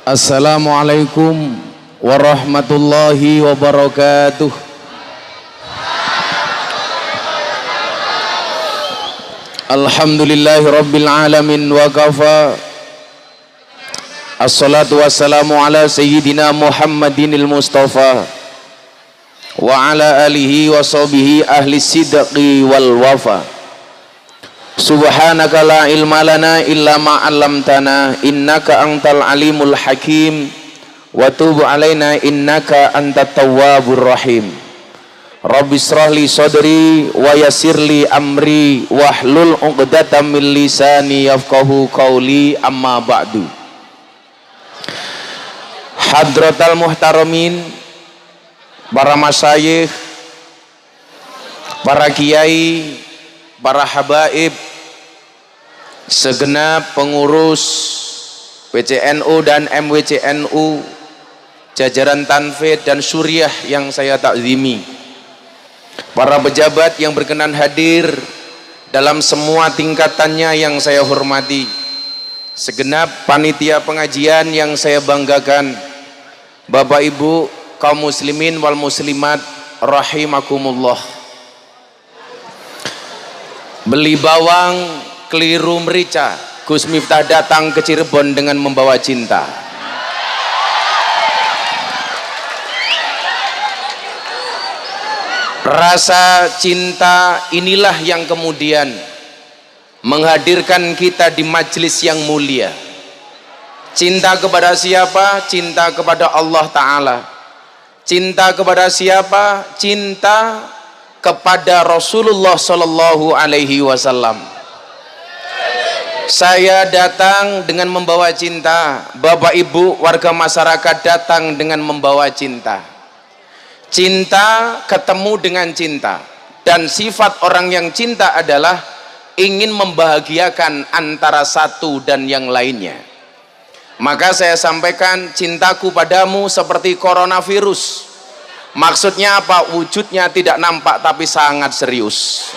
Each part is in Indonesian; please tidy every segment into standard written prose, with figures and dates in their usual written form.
Assalamualaikum warahmatullahi wabarakatuh. Alhamdulillahi rabbil alamin wa kafa. Assalatu wassalamu ala sayyidina Muhammadinil Mustafa wa ala alihi wa sahbihi ahli sidqi wal wafa. Subhanaka la ilma lana illa ma 'allamtana innaka antal alimul hakim wa tub alaina innaka antat tawwabur rahim. Rabbi shrah li sadri wa yassir li amri wahlul 'uqdatam min lisani yafqahu qawli, amma ba'du. Hadratal muhtaramin, para masyayikh, para kiai, para habaib, segenap pengurus PCNU dan MWCNU, jajaran Tanfid dan Suriah yang saya takzimi, para pejabat yang berkenan hadir dalam semua tingkatannya yang saya hormati, segenap panitia pengajian yang saya banggakan, Bapak Ibu kaum muslimin wal muslimat rahimakumullah. Beli bawang keliru merica, Gus Miftah datang ke Cirebon dengan membawa cinta. Rasa cinta inilah yang kemudian menghadirkan kita di majelis yang mulia. Cinta kepada siapa? Cinta kepada Allah Ta'ala. Cinta kepada siapa? Cinta kepada Rasulullah Sallallahu Alaihi Wasallam. Saya datang dengan membawa cinta, Bapak Ibu warga masyarakat datang dengan membawa cinta. Cinta ketemu dengan cinta, dan sifat orang yang cinta adalah ingin membahagiakan antara satu dan yang lainnya. Maka saya sampaikan, cintaku padamu seperti coronavirus. Maksudnya apa? Wujudnya tidak nampak tapi sangat serius.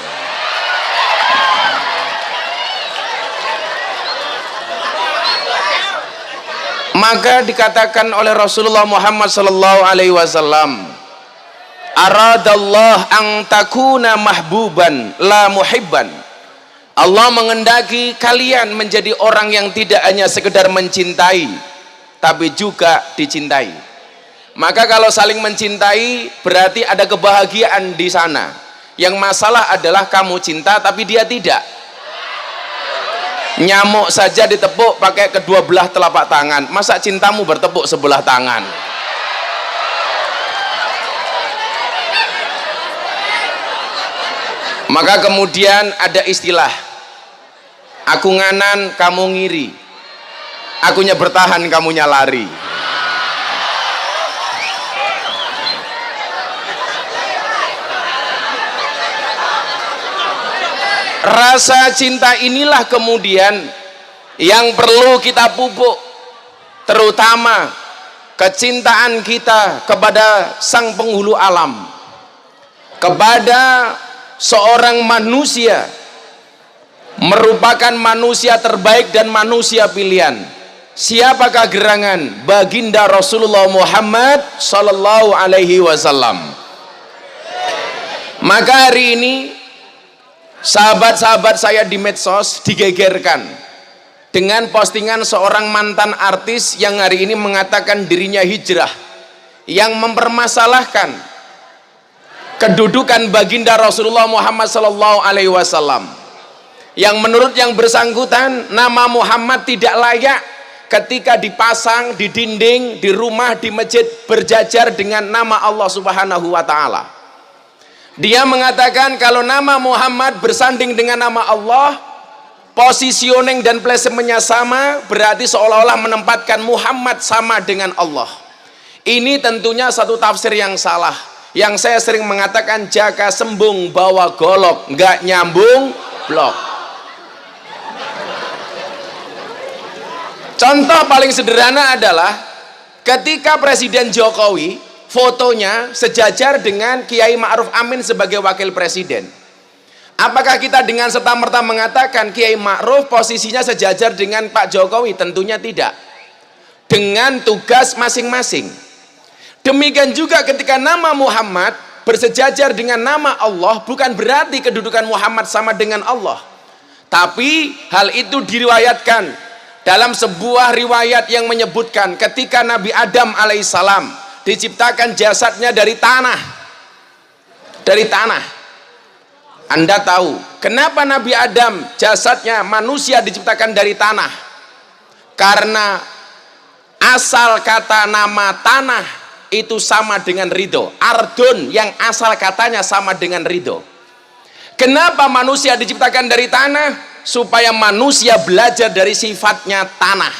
Maka dikatakan oleh Rasulullah Muhammad sallallahu alaihi wasallam, aradallah ang takuna mahbuban la muhibban. Allah mengendaki kalian menjadi orang yang tidak hanya sekedar mencintai tapi juga dicintai. Maka kalau saling mencintai berarti ada kebahagiaan di sana. Yang masalah adalah kamu cinta tapi dia tidak. Nyamuk saja ditepuk pakai kedua belah telapak tangan, masa cintamu bertepuk sebelah tangan? Maka kemudian ada istilah, aku nganan kamu ngiri, akunya bertahan kamunya lari. Rasa cinta inilah kemudian yang perlu kita pupuk, terutama kecintaan kita kepada sang penghulu alam, kepada seorang manusia, merupakan manusia terbaik dan manusia pilihan. Siapakah gerangan? Baginda Rasulullah Muhammad sallallahu alaihi wasallam. Maka hari ini sahabat-sahabat saya di medsos digegerkan dengan postingan seorang mantan artis yang hari ini mengatakan dirinya hijrah, yang mempermasalahkan kedudukan baginda Rasulullah Muhammad sallallahu alaihi wasallam, yang menurut yang bersangkutan nama Muhammad tidak layak ketika dipasang di dinding, di rumah, di masjid berjajar dengan nama Allah Subhanahu wa taala. Dia mengatakan kalau nama Muhammad bersanding dengan nama Allah, positioning dan placementnya sama, berarti seolah-olah menempatkan Muhammad sama dengan Allah. Ini tentunya satu tafsir yang salah. Yang saya sering mengatakan, jaka sembung bawa golok, nggak nyambung blok. Contoh paling sederhana adalah ketika Presiden Jokowi fotonya sejajar dengan Kiai Ma'ruf Amin sebagai wakil presiden. Apakah kita dengan serta-merta mengatakan Kiai Ma'ruf posisinya sejajar dengan Pak Jokowi? Tentunya tidak. dengan tugas masing-masing. Demikian juga ketika nama Muhammad bersejajar dengan nama Allah, bukan berarti kedudukan Muhammad sama dengan Allah, tapi hal itu diriwayatkan dalam sebuah riwayat yang menyebutkan ketika Nabi Adam alaihissalam diciptakan jasadnya dari tanah. Anda tahu kenapa Nabi Adam jasadnya manusia diciptakan dari tanah? Karena asal kata nama tanah itu sama dengan ridho. Ardun yang asal katanya sama dengan ridho. Kenapa manusia diciptakan dari tanah? Supaya manusia belajar dari sifatnya tanah.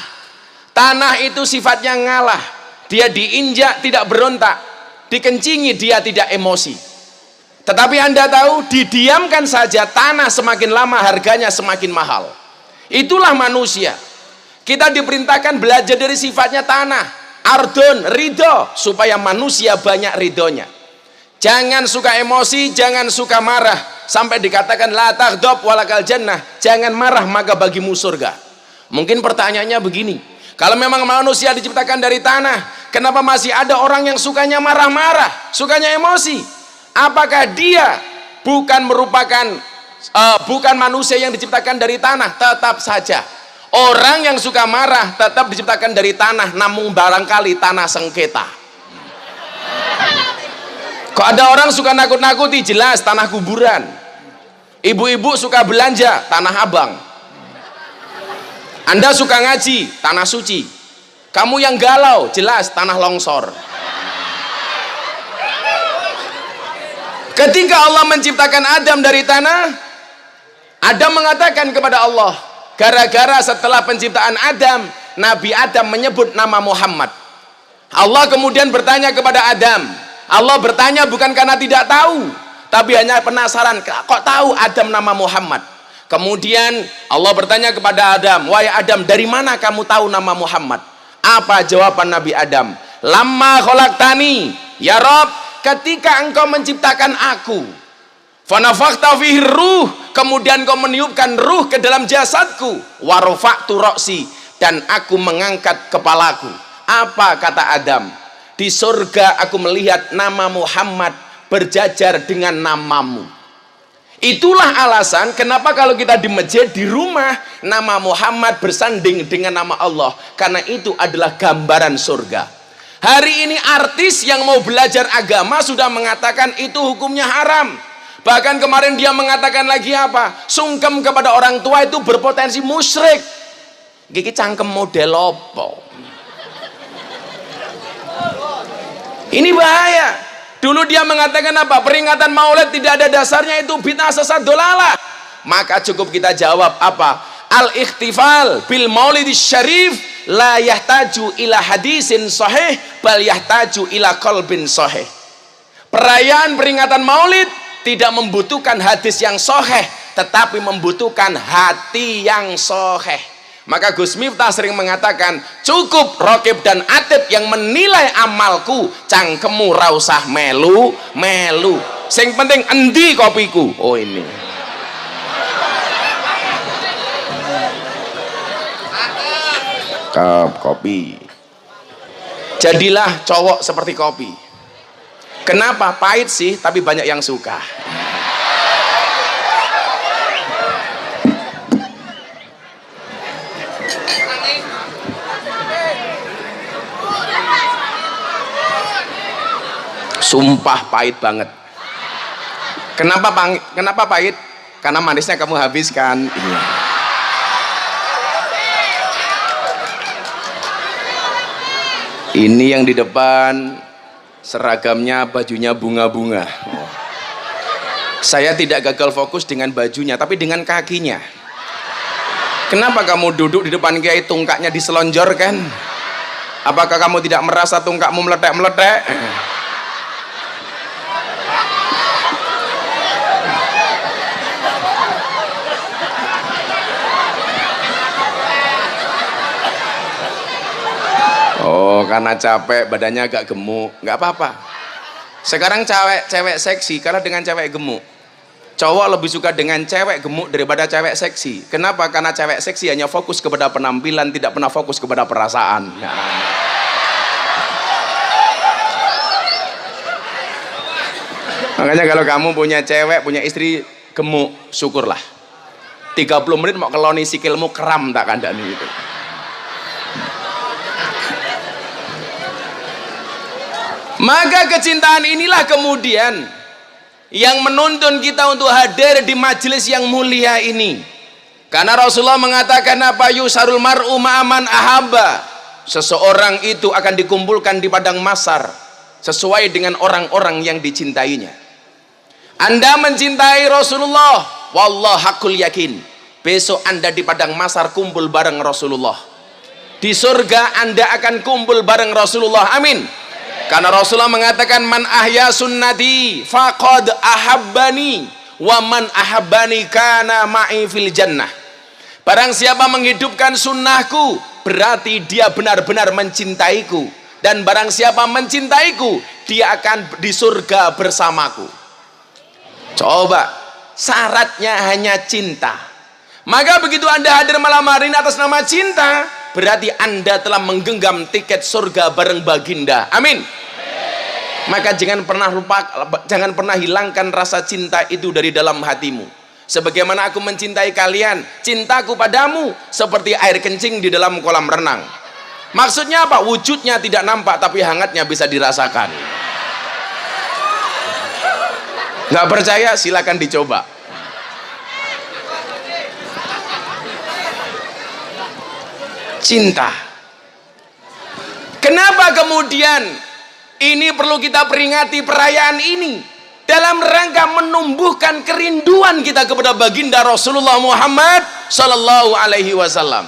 Tanah itu sifatnya ngalah, dia diinjak tidak berontak, dikencingi dia tidak emosi. Tetapi Anda tahu, didiamkan saja tanah semakin lama harganya semakin mahal. Itulah manusia. Kita diperintahkan belajar dari sifatnya tanah, ardun, ridho, supaya manusia banyak ridhonya. Jangan suka emosi, jangan suka marah, sampai dikatakan la taghdab walakal jannah, jangan marah maka bagimu surga. Mungkin pertanyaannya begini, kalau memang manusia diciptakan dari tanah, kenapa masih ada orang yang sukanya marah-marah, sukanya emosi? Apakah dia bukan manusia yang diciptakan dari tanah? Tetap saja orang yang suka marah tetap diciptakan dari tanah, namun barangkali tanah sengketa. Kok ada orang suka nakut-nakuti? Jelas tanah kuburan. Ibu-ibu suka belanja, tanah abang. Anda suka ngaji, tanah suci. Kamu yang galau, jelas tanah longsor. Ketika Allah menciptakan Adam dari tanah, Adam mengatakan kepada Allah, gara-gara setelah penciptaan Adam, Nabi Adam menyebut nama Muhammad. Allah kemudian bertanya kepada Adam. Allah bertanya bukan karena tidak tahu, tapi hanya penasaran, kok tahu Adam nama Muhammad? Kemudian Allah bertanya kepada Adam, wahai Adam, dari mana kamu tahu nama Muhammad? Apa jawaban Nabi Adam? Lamma khalaqtani ya Rabb, ketika engkau menciptakan aku, fanafakhta fihi ruh, kemudian kau meniupkan ruh ke dalam jasadku, warafa'tu ra'si, dan aku mengangkat kepalaku. Apa kata Adam? Di surga aku melihat nama Muhammad berjajar dengan namamu. Itulah alasan kenapa kalau kita di masjid, di rumah, nama Muhammad bersanding dengan nama Allah, karena itu adalah gambaran surga. Hari ini artis yang mau belajar agama sudah mengatakan itu hukumnya haram. Bahkan kemarin dia mengatakan lagi apa? Sungkem kepada orang tua itu berpotensi musyrik. Gigi cangkem model opo. Ini bahaya. Dulu dia mengatakan apa? Peringatan Maulid tidak ada dasarnya, itu bid'ah sesat dolalah. Maka cukup kita jawab apa? Al-ikhtifal bil maulidis syarif la yahtaju ila hadisin sahih bal yahtaju ila qalbin sahih. Perayaan peringatan Maulid tidak membutuhkan hadis yang sahih, tetapi membutuhkan hati yang sahih. Maka Gus Miftah sering mengatakan, cukup Rokib dan Atib yang menilai amalku, cangkemu ra usah melu sing penting endi kopiku. Oh ini kopi. Jadilah cowok seperti kopi. Kenapa? Pahit sih, tapi banyak yang suka. Sumpah pahit banget. Kenapa pahit? Karena manisnya kamu habiskan. Ini yang di depan seragamnya bajunya bunga-bunga. Saya tidak gagal fokus dengan bajunya, tapi dengan kakinya. Kenapa kamu duduk di depan kiai tungkaknya diselonjorkan? Apakah kamu tidak merasa tungkakmu meletek-meletek? Oh, karena capek, badannya agak gemuk, nggak apa-apa. Sekarang cewek seksi kalah dengan cewek gemuk. Cowok lebih suka dengan cewek gemuk daripada cewek seksi. Kenapa? Karena cewek seksi hanya fokus kepada penampilan, tidak pernah fokus kepada perasaan. Nah. Makanya kalau kamu punya cewek, punya istri gemuk, syukurlah. 30 menit mau keloni sikilmu kram tak kandani itu. Maka kecintaan inilah kemudian yang menuntun kita untuk hadir di majelis yang mulia ini. Karena Rasulullah mengatakan apa? Yusarul mar'u ma'aman ahabba. Seseorang itu akan dikumpulkan di padang mahsyar sesuai dengan orang-orang yang dicintainya. Anda mencintai Rasulullah, wallah hakul yakin, besok Anda di padang mahsyar kumpul bareng Rasulullah. Di surga Anda akan kumpul bareng Rasulullah. Amin. Karena Rasulullah mengatakan man ahya sunnati faqad ahabbani wa man ahabbani kana ma'i fil jannah. Barang siapa menghidupkan sunnahku berarti dia benar-benar mencintaiku, dan barang siapa mencintaiku dia akan di surga bersamaku. Coba, syaratnya hanya cinta. Maka begitu Anda hadir malam hari ini atas nama cinta, berarti Anda telah menggenggam tiket surga bareng baginda. Amin. Maka jangan pernah lupa, jangan pernah hilangkan rasa cinta itu dari dalam hatimu. Sebagaimana aku mencintai kalian, cintaku padamu seperti air kencing di dalam kolam renang. Maksudnya apa? Wujudnya tidak nampak tapi hangatnya bisa dirasakan. Nggak percaya? Silakan dicoba. Cinta. Kenapa kemudian ini perlu kita peringati perayaan ini? Dalam rangka menumbuhkan kerinduan kita kepada baginda Rasulullah Muhammad Sallallahu Alaihi Wasallam.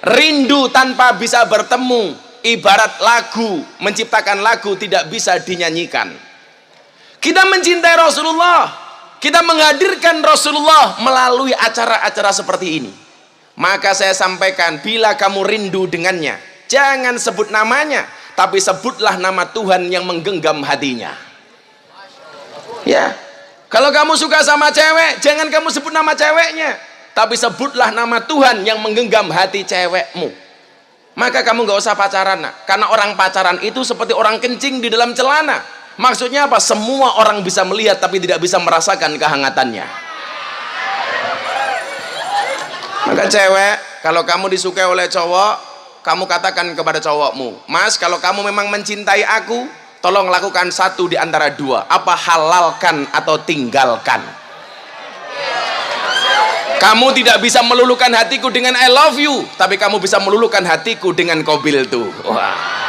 Rindu tanpa bisa bertemu, ibarat lagu, menciptakan lagu tidak bisa dinyanyikan. Kita mencintai Rasulullah, kita menghadirkan Rasulullah melalui acara-acara seperti ini. Maka saya sampaikan, bila kamu rindu dengannya, jangan sebut namanya, tapi sebutlah nama Tuhan yang menggenggam hatinya. Ya, kalau kamu suka sama cewek, jangan kamu sebut nama ceweknya, tapi sebutlah nama Tuhan yang menggenggam hati cewekmu. Maka kamu gak usah pacaran, nak. Karena orang pacaran itu seperti orang kencing di dalam celana. Maksudnya apa? Semua orang bisa melihat tapi tidak bisa merasakan kehangatannya. Maka cewek, kalau kamu disukai oleh cowok, kamu katakan kepada cowokmu, Mas, kalau kamu memang mencintai aku, tolong lakukan satu di antara dua. Apa? Halalkan atau tinggalkan. Kamu tidak bisa meluluhkan hatiku dengan I love you, tapi kamu bisa meluluhkan hatiku dengan kobil tuh. Wah.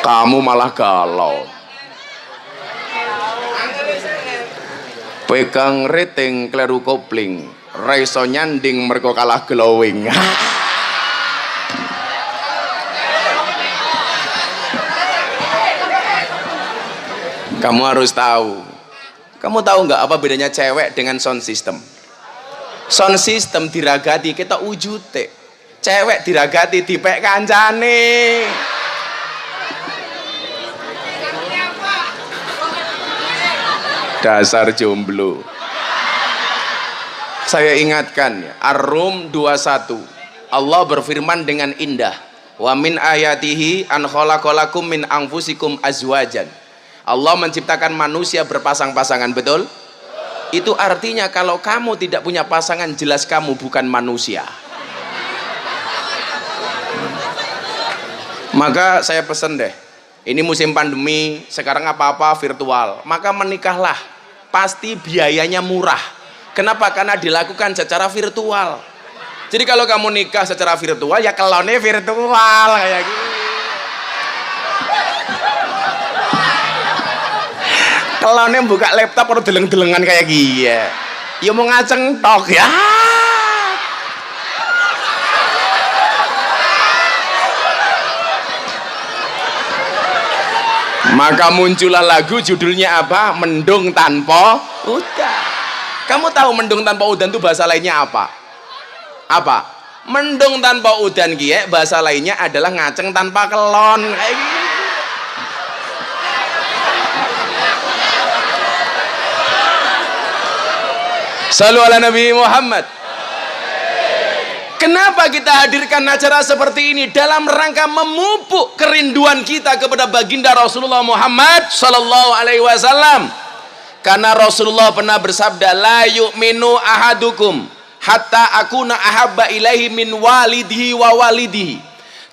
Kamu malah galau. Pegang rating kleru kopling, raiso nyanding mergo kalah glowing. Kamu harus tahu. Kamu tahu nggak apa bedanya cewek dengan sound system? Sound system diragati kita wujute. Cewek diragati dipek kancane. Dasar jomblo. Saya ingatkan ya, Ar-Rum 21. Allah berfirman dengan indah, wa min ayatihi an khalaqalakum min anfusikum azwajan. Allah menciptakan manusia berpasang-pasangan, betul? Itu artinya kalau kamu tidak punya pasangan, jelas kamu bukan manusia. Maka saya pesen deh, ini musim pandemi, sekarang apa-apa virtual, maka menikahlah, pasti biayanya murah. Kenapa? Karena dilakukan secara virtual. Jadi kalau kamu nikah secara virtual, ya kelone virtual kayak gitu. Kelone buka laptop atau deleng-delengan kayak gini. Ya mau ngaceng tok ya. Maka muncullah lagu judulnya apa? Mendung Tanpa Udan. Kamu tahu mendung tanpa udan itu bahasa lainnya apa? Apa? Mendung tanpa udan kiye bahasa lainnya adalah ngaceng tanpa kelon. Kayak gitu. Shallu ala Nabi Muhammad. Kenapa kita hadirkan acara seperti ini? Dalam rangka memupuk kerinduan kita kepada baginda Rasulullah Muhammad Sallallahu Alaihi Wasallam. Karena Rasulullah pernah bersabda, la yu'minu ahadukum hatta akuna ahabba ilaihi min walidihi wa walidihi.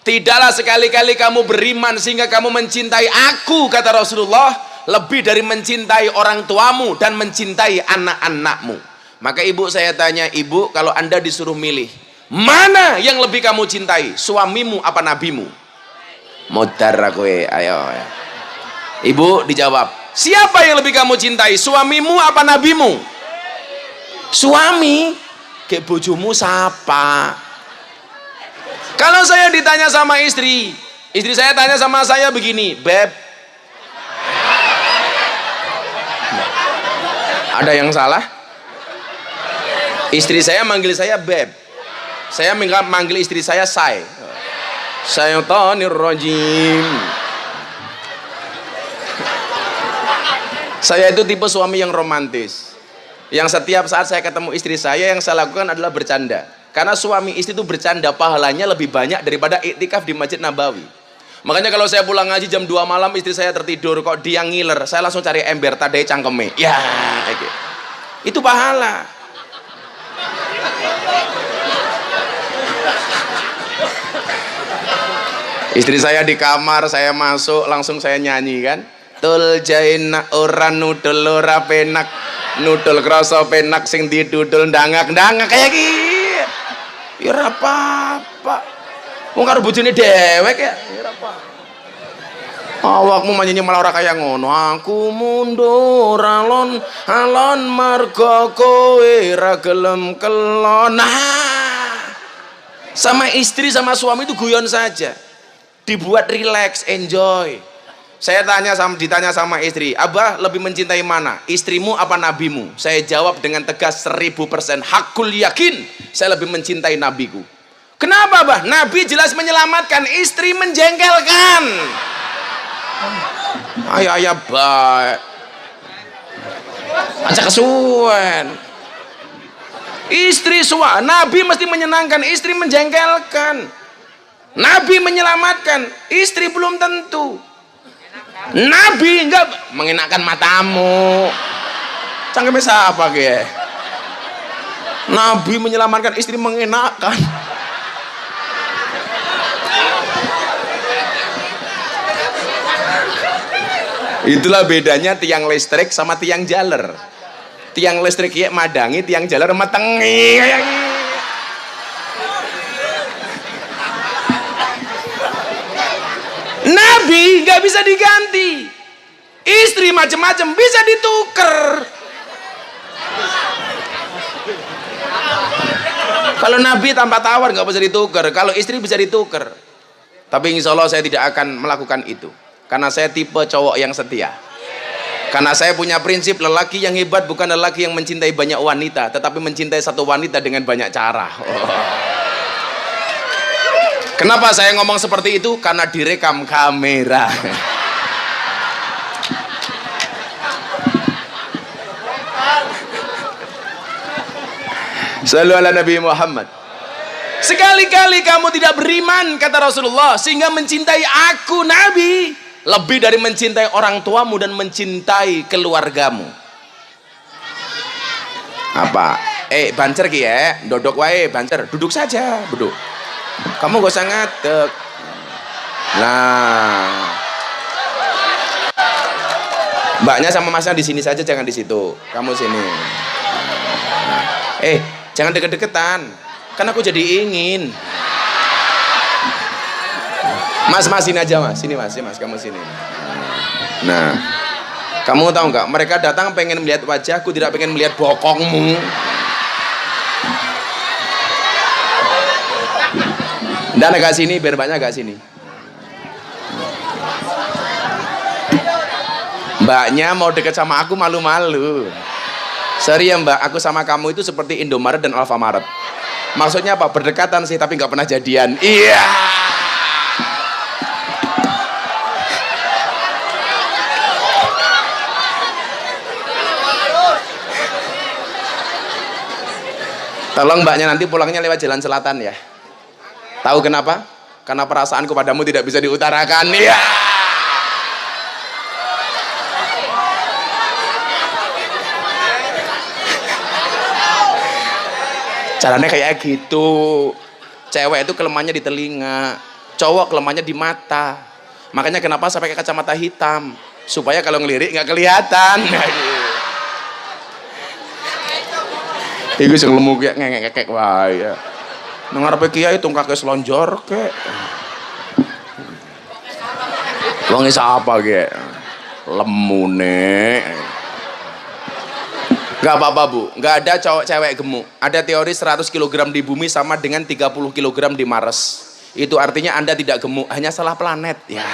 Tidaklah sekali-kali kamu beriman sehingga kamu mencintai aku, kata Rasulullah, lebih dari mencintai orang tuamu dan mencintai anak-anakmu. Maka ibu, saya tanya ibu, kalau anda disuruh milih, mana yang lebih kamu cintai, suamimu apa nabimu? Modar aku, ayo. Ibu dijawab, siapa yang lebih kamu cintai, suamimu apa nabimu? Suami. Kayak bojomu siapa? Kalau saya ditanya sama istri saya tanya sama saya begini, beb, ada yang salah? Istri saya manggil saya beb, saya manggil istri saya say. Syaitonir rajim. Saya itu tipe suami yang romantis, yang setiap saat saya ketemu istri saya, yang saya lakukan adalah bercanda. Karena suami istri itu bercanda pahalanya lebih banyak daripada iktikaf di Masjid Nabawi. Makanya kalau saya pulang ngaji jam 2 malam, istri saya tertidur, kok dia ngiler, saya langsung cari ember tadai cangkeme, ya kayak gitu. Itu pahala. Istri saya di kamar, saya masuk, langsung saya nyanyi kan, tul jaina ora nudul ora penak, nudul krasa penak sing didudul ndangak-ndangak kayak gitu. Ya ora apa-apa. Wong karo bojone dhewek ya, ya ora apa. Awakmu manyanyi malah ora kaya ngono. Aku mundur alon alon marga kowe ra gelem kelon. Nah, sama istri sama suami itu guyon saja, dibuat relax, enjoy. Saya ditanya sama istri, Abah lebih mencintai mana, istrimu apa nabimu? Saya jawab dengan tegas 1000%, hakul yakin, saya lebih mencintai nabiku. Kenapa, Abah? Nabi jelas menyelamatkan, istri menjengkelkan. Ayah baik, aja kesuwen. Istri Nabi mesti menyenangkan, istri menjengkelkan. Nabi menyelamatkan, istri belum tentu. Nabi enggak mengenakan matamu. Cangkeme siapa ge? Nabi menyelamatkan, istri mengenakan. Itulah bedanya tiang listrik sama tiang jaler. Tiang listrik ya madangi, tiang jaler metengi. Nabi nggak bisa diganti, istri macam-macam bisa ditukar. Kalau Nabi tanpa tawar nggak bisa ditukar, kalau istri bisa ditukar. Tapi insya Allah saya tidak akan melakukan itu, karena saya tipe cowok yang setia. Karena saya punya prinsip, lelaki yang hebat bukan lelaki yang mencintai banyak wanita, tetapi mencintai satu wanita dengan banyak cara. Kenapa saya ngomong seperti itu? Karena direkam kamera. Shallu ala Nabi Muhammad. Sekali-kali kamu tidak beriman, kata Rasulullah, sehingga mencintai aku Nabi lebih dari mencintai orang tuamu dan mencintai keluargamu. Apa? Bancer ki ya, dodok wae, bancer, duduk saja, duduk. Kamu gak usah ngadeg. Nah, mbaknya sama masnya di sini saja, jangan di situ. Kamu sini. Jangan deket-deketan, kan aku jadi ingin. Mas sini aja mas, sini mas, kamu sini. Nah, kamu tahu nggak? Mereka datang pengen melihat wajahku, tidak pengen melihat bokongmu. Dan agak sini, biar banyak agak sini. Mbaknya mau deket sama aku malu-malu. Sorry ya mbak, aku sama kamu itu seperti Indomaret dan Alfamaret. Maksudnya apa? Berdekatan sih tapi nggak pernah jadian. Iya. Tolong mbaknya nanti pulangnya lewat jalan selatan ya. Tahu kenapa? Karena perasaanku padamu tidak bisa diutarakan. Iya. Caranya kayak gitu. Cewek itu kelemahannya di telinga, cowok kelemahannya di mata. Makanya kenapa saya pakai kacamata hitam, supaya kalau ngelirik nggak kelihatan. Iku sing lemu kayak ngekek wae. Nang ngarepe kiai tungkake selonjor kek. Wong isa apa kek? Lemune. Gak apa-apa bu, gak ada cowok cewek gemuk. Ada teori 100 kg di bumi sama dengan 30 kg di Mars. Itu artinya Anda tidak gemuk, hanya salah planet ya.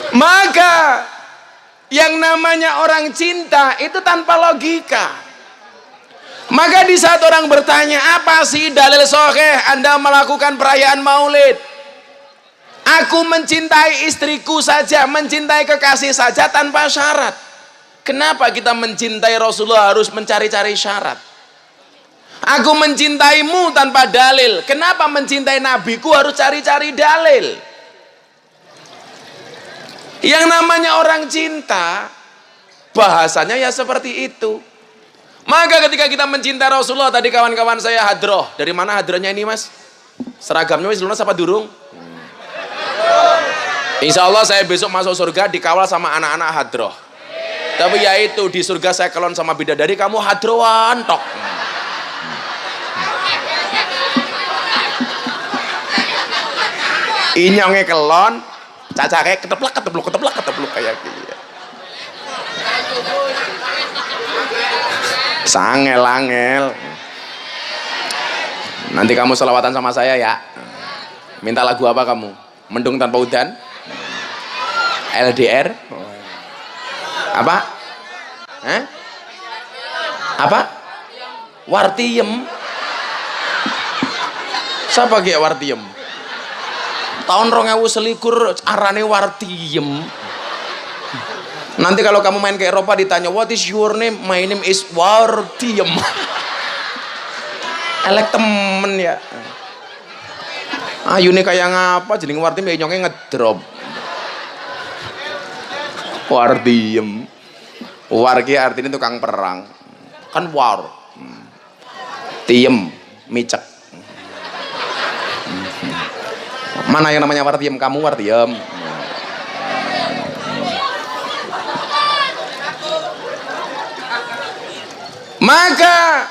Maka yang namanya orang cinta itu tanpa logika. Maka di saat orang bertanya, apa sih dalil sahih Anda melakukan perayaan Maulid? Aku mencintai istriku saja, mencintai kekasih saja tanpa syarat. Kenapa kita mencintai Rasulullah harus mencari-cari syarat? Aku mencintaimu tanpa dalil. Kenapa mencintai nabiku harus cari-cari dalil? Yang namanya orang cinta bahasanya ya seperti itu. Maka ketika kita mencintai Rasulullah, tadi kawan-kawan saya hadroh. Dari mana hadrohnya ini mas? Seragamnya wis lunas apa durung? Insya Allah saya besok masuk surga dikawal sama anak-anak hadroh. Tapi ya itu, di surga saya kelon sama bidadari, kamu hadrohan tok. Inyongnya kelon, caca kayak keteplak kayak gitu. Sangel-angel. Nanti kamu selawatan sama saya ya. Minta lagu apa kamu? Mendung tanpa udan? LDR? Apa? Hah? Apa? Wartiem? Siapa kayak Wartiem? Tahun 2021 arane Wartiem. Nanti kalau kamu main ke Eropa ditanya, what is your name? My name is Wartiem. Elek temen ya. Ayu nih kayak ngapa? Jadi Wartiem ya nyongnya ngedrop. Wartiem. War ki artinya tukang perang. Kan war. Tiem, micek. Mana yang namanya Wartiem? Kamu Wartiem. Maka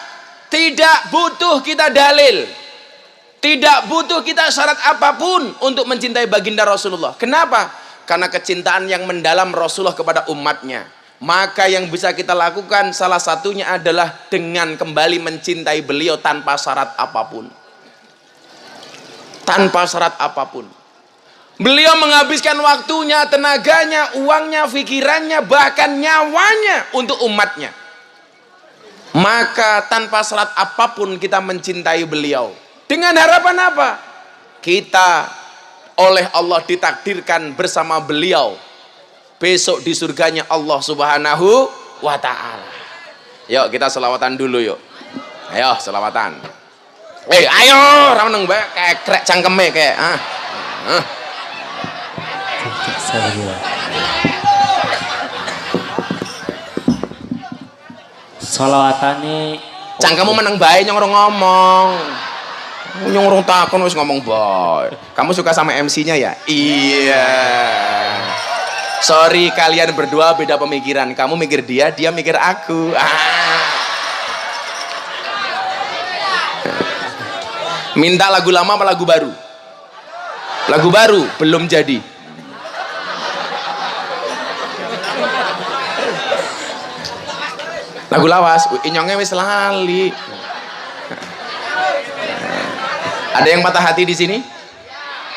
tidak butuh kita dalil, tidak butuh kita syarat apapun untuk mencintai baginda Rasulullah. Kenapa? Karena kecintaan yang mendalam Rasulullah kepada umatnya. Maka yang bisa kita lakukan salah satunya adalah dengan kembali mencintai beliau tanpa syarat apapun. Tanpa syarat apapun. Beliau menghabiskan waktunya, tenaganya, uangnya, pikirannya, bahkan nyawanya untuk umatnya. Maka tanpa syarat apapun kita mencintai beliau. Dengan harapan apa? Kita oleh Allah ditakdirkan bersama beliau besok di surganya Allah Subhanahu wa ta'ala. Yuk kita selawatan dulu yuk. Ayo selawatan. Ayo ramen mbak kayak krek cangkeme kayak Salawatane cangkemmu menang bae nyong ngomong. Nyong takon wis ngomong bae. Kamu suka sama MC-nya ya? Iya. Sorry kalian berdua beda pemikiran. Kamu mikir dia, dia mikir aku. Minta lagu lama apa lagu baru? Lagu baru belum jadi. Lagu lawas, inyongnya wis lali. Ada yang patah hati di sini?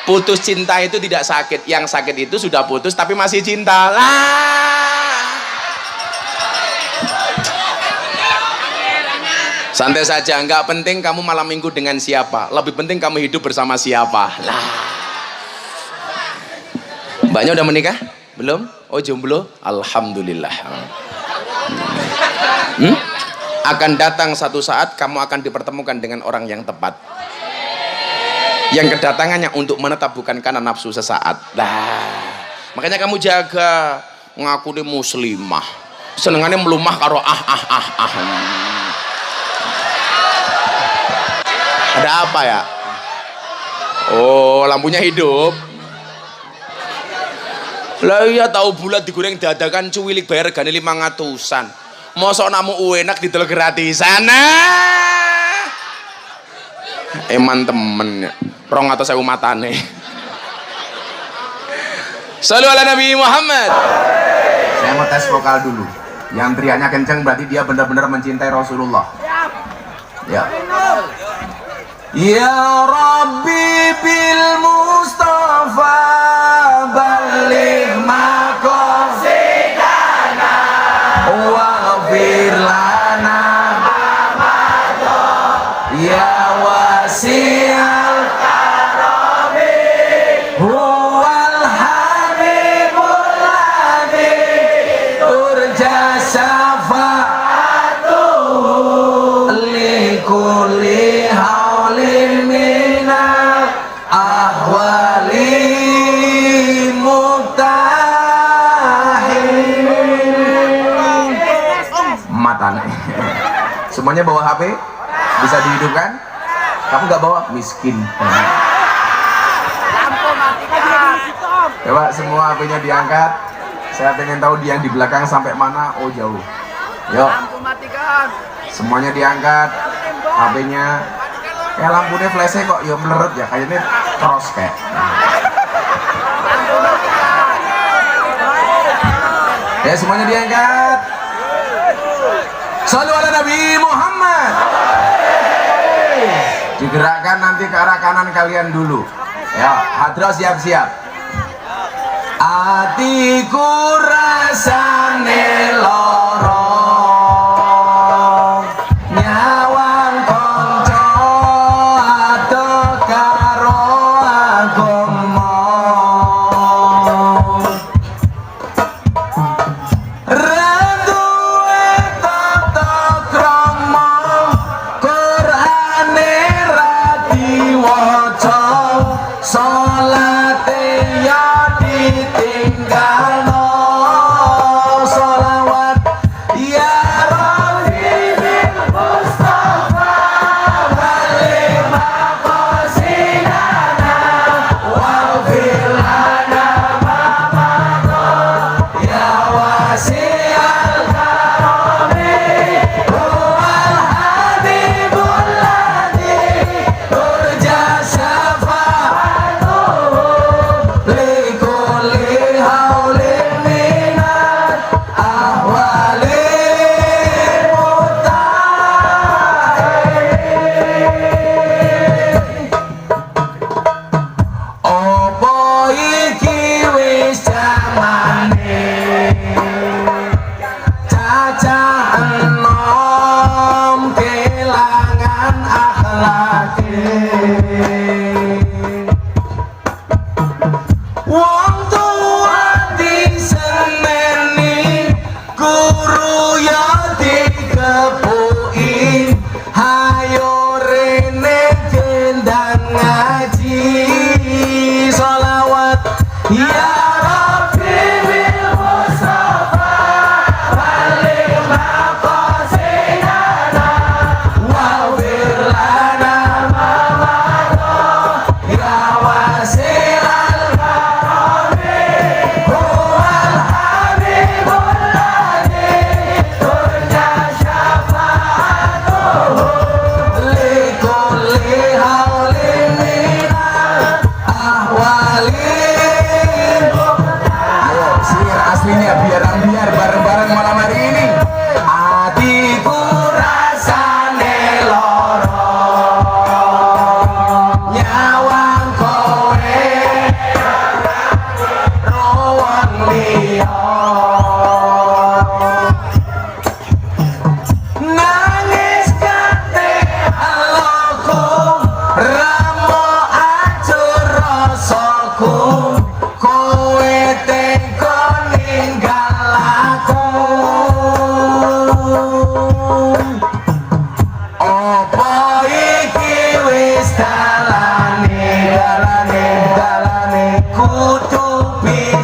Putus cinta itu tidak sakit, yang sakit itu sudah putus tapi masih cinta lah. Santai saja, nggak penting kamu malam minggu dengan siapa, lebih penting kamu hidup bersama siapa lah. Mbaknya udah menikah? Belum? Oh jomblo? Alhamdulillah. Akan datang satu saat kamu akan dipertemukan dengan orang yang tepat, yang kedatangannya untuk menetap bukan karena nafsu sesaat. Makanya kamu jaga, ngaku nih muslimah, senengannya melumah karo Ada apa ya? Oh, lampunya hidup. Lah iya tahu bulat digoreng dadakan cuwilik bayar regane 500-an. Mosok namu enak didol gratisan. Eman temen ya. 200.000 matane. Shallu ala Nabi Muhammad. Saya mau tes vokal dulu. Yang teriaknya kenceng berarti dia benar-benar mencintai Rasulullah. Ya. Ya Rabbi bil Mustafa baligh maqasidana waghfir lana ya wasi'al karami huwal habibul ladzi urja syafa'atuhu likulli haulin minal ahwali matane. Semuanya bawa HP? Bisa dihidupkan? Kamu nggak bawa? Miskin. Coba semua HP-nya diangkat. Saya pengen tahu dia yang di belakang sampai mana. Oh jauh. Yuk. Semuanya diangkat. HP-nya. Kayak lampunya flashnya kok ya melerut ya. Kayaknya cross kayak. Ya semuanya diangkat. Shallu ala Nabi Muhammad. Digerakkan nanti ke arah kanan kalian dulu. Ya, hadroh siap-siap. Atiku rasane loro, nyawang konco adoh karo agama. Holy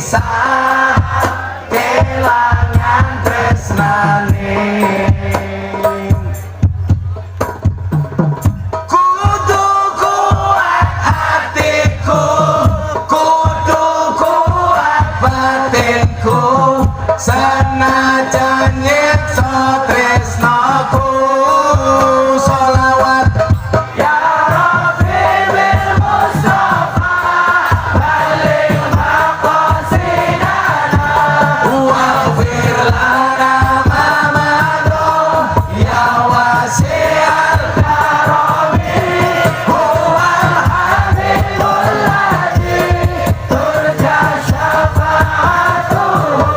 pisah kelangan tresnane kudu kuat hatiku kudu kuat batinku senajan nyekso tresnaku sholawat ya Rabbi bil Mustafa baligh maqasidana waghfir lana ma madha ya wasi'al karami huwal habibul ladzi turja syafa'atuhu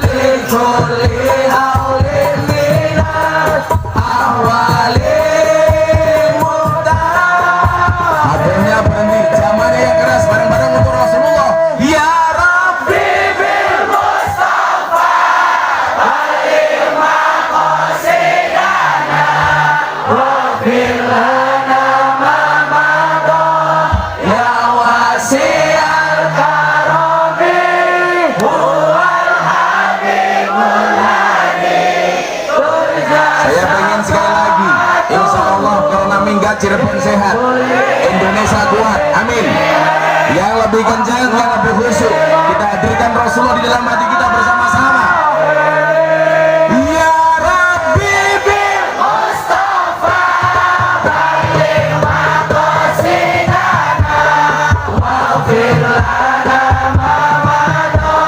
likulli haulin minal ahwali muhtar. Adanya berhenti, zamannya yang keras bareng-bareng untuk Rasulullah. Ya Rabbi bil Mustafa baligh maqasidana waghfir lana ma madha ya wasi'al karami huwal habibul ladzi turja. Saya pengen sekali lagi, insya Allah karena minggat Cirebon sehat, Indonesia kuat, amin. Yang lebih kencang, yang lebih khusyuk, kita hadirkan Rasulullah di dalam hati kita bersama-sama. Ya Rabbi bil Mustafa baligh maqasidana waghfir lana ma madha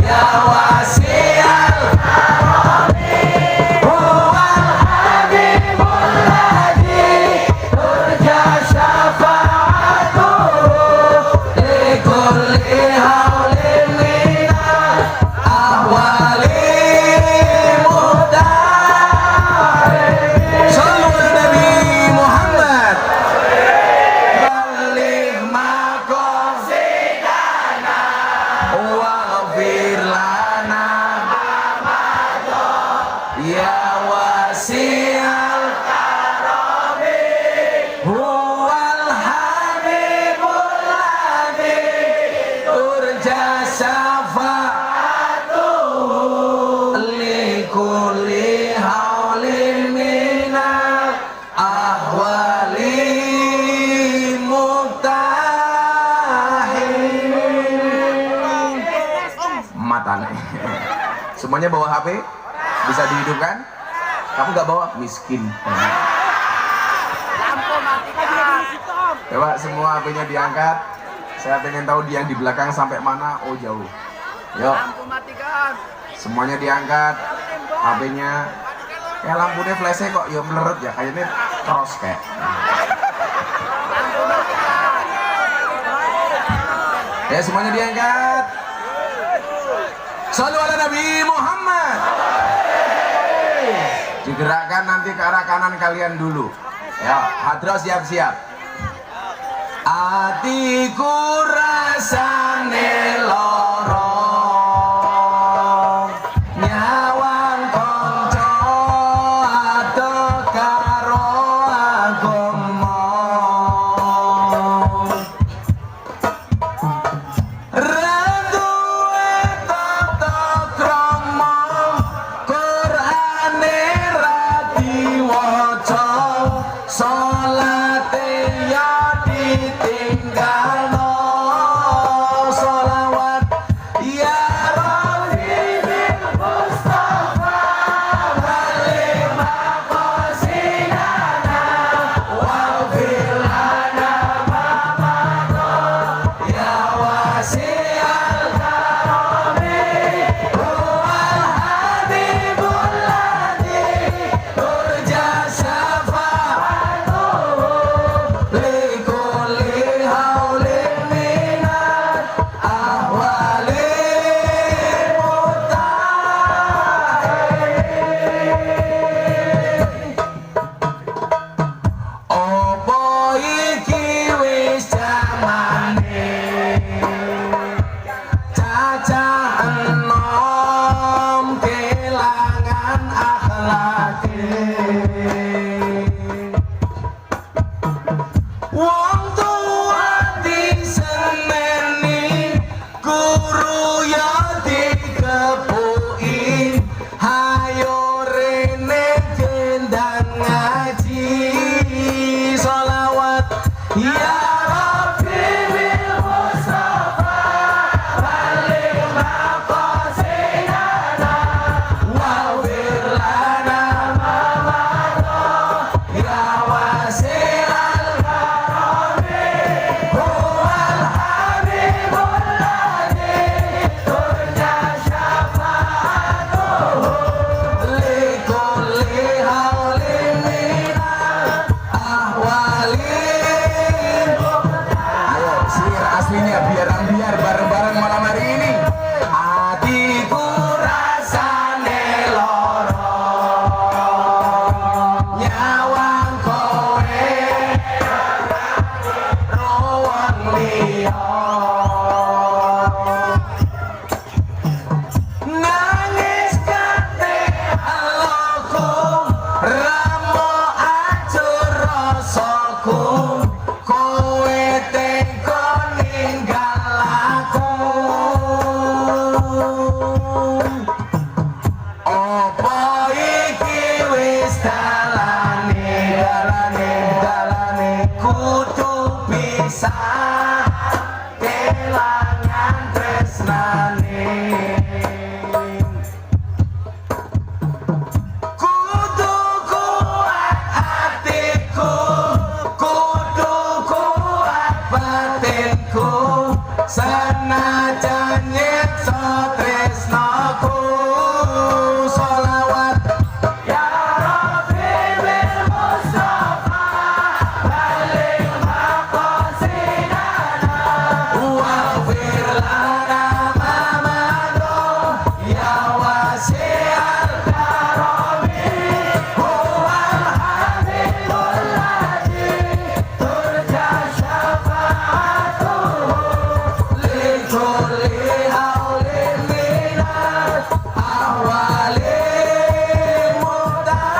ya wasi'al karami huwal habibul ladzi turja syafa'atuhu likulli haulin minal ahwali muhtar. Shallu ala Nabi Muhammad baligh maqasidana waghfir lana ya wasi'al karami huwal habibul ladzi turja syafa'atuhu likulli haulin minal ahwali muhtahin. Matane. Semuanya bawa HP? Bisa dihidupkan? Kamu nggak bawa? Miskin. Coba semua HP-nya diangkat. Saya pengen tahu dia yang di belakang sampai mana. Oh jauh. Yuk. Semuanya diangkat. HP-nya. Kayak lampunya flashnya kok ya melerut ya. Kayaknya cross kayak. Ya semuanya diangkat. Shallu ala Nabi Muhammad. Digerakkan nanti ke arah kanan kalian dulu. Ya, hadroh siap-siap. Atiku rasane loro nyawang konco ado karo agama randuwe tata krama Qur'ane ra diwaca salate ya ditinggalno sholawat guru ya dikepuki hayo rene gendang ngaji sholawat ya Rabbi bil Mustafa balik maqasidana wa wirlana mamado ya wasi'al karami huwal habibul ladhi turja syafa'atuhu likulli hawlin minal ahwalin. Ayo sir aslinya biar bareng-bareng malam hari ini. Hatiku rasane loro nyawang kowe rowan liya nangis kate aloku ramo acur rasaku kowe teko ninggal aku apa iki wis dalane kudu bisa kelangan tresnane kudu kuat hatiku kudu kuat batinku senajan nyekso tresnaku sholawat ya Rabbi bil Mustafa balik maqasidana waghfir lana mamado ya wasi'al karami huwal habibul ladhi turja syafa'atuhu likulli hawlin minal ahwalin mudah.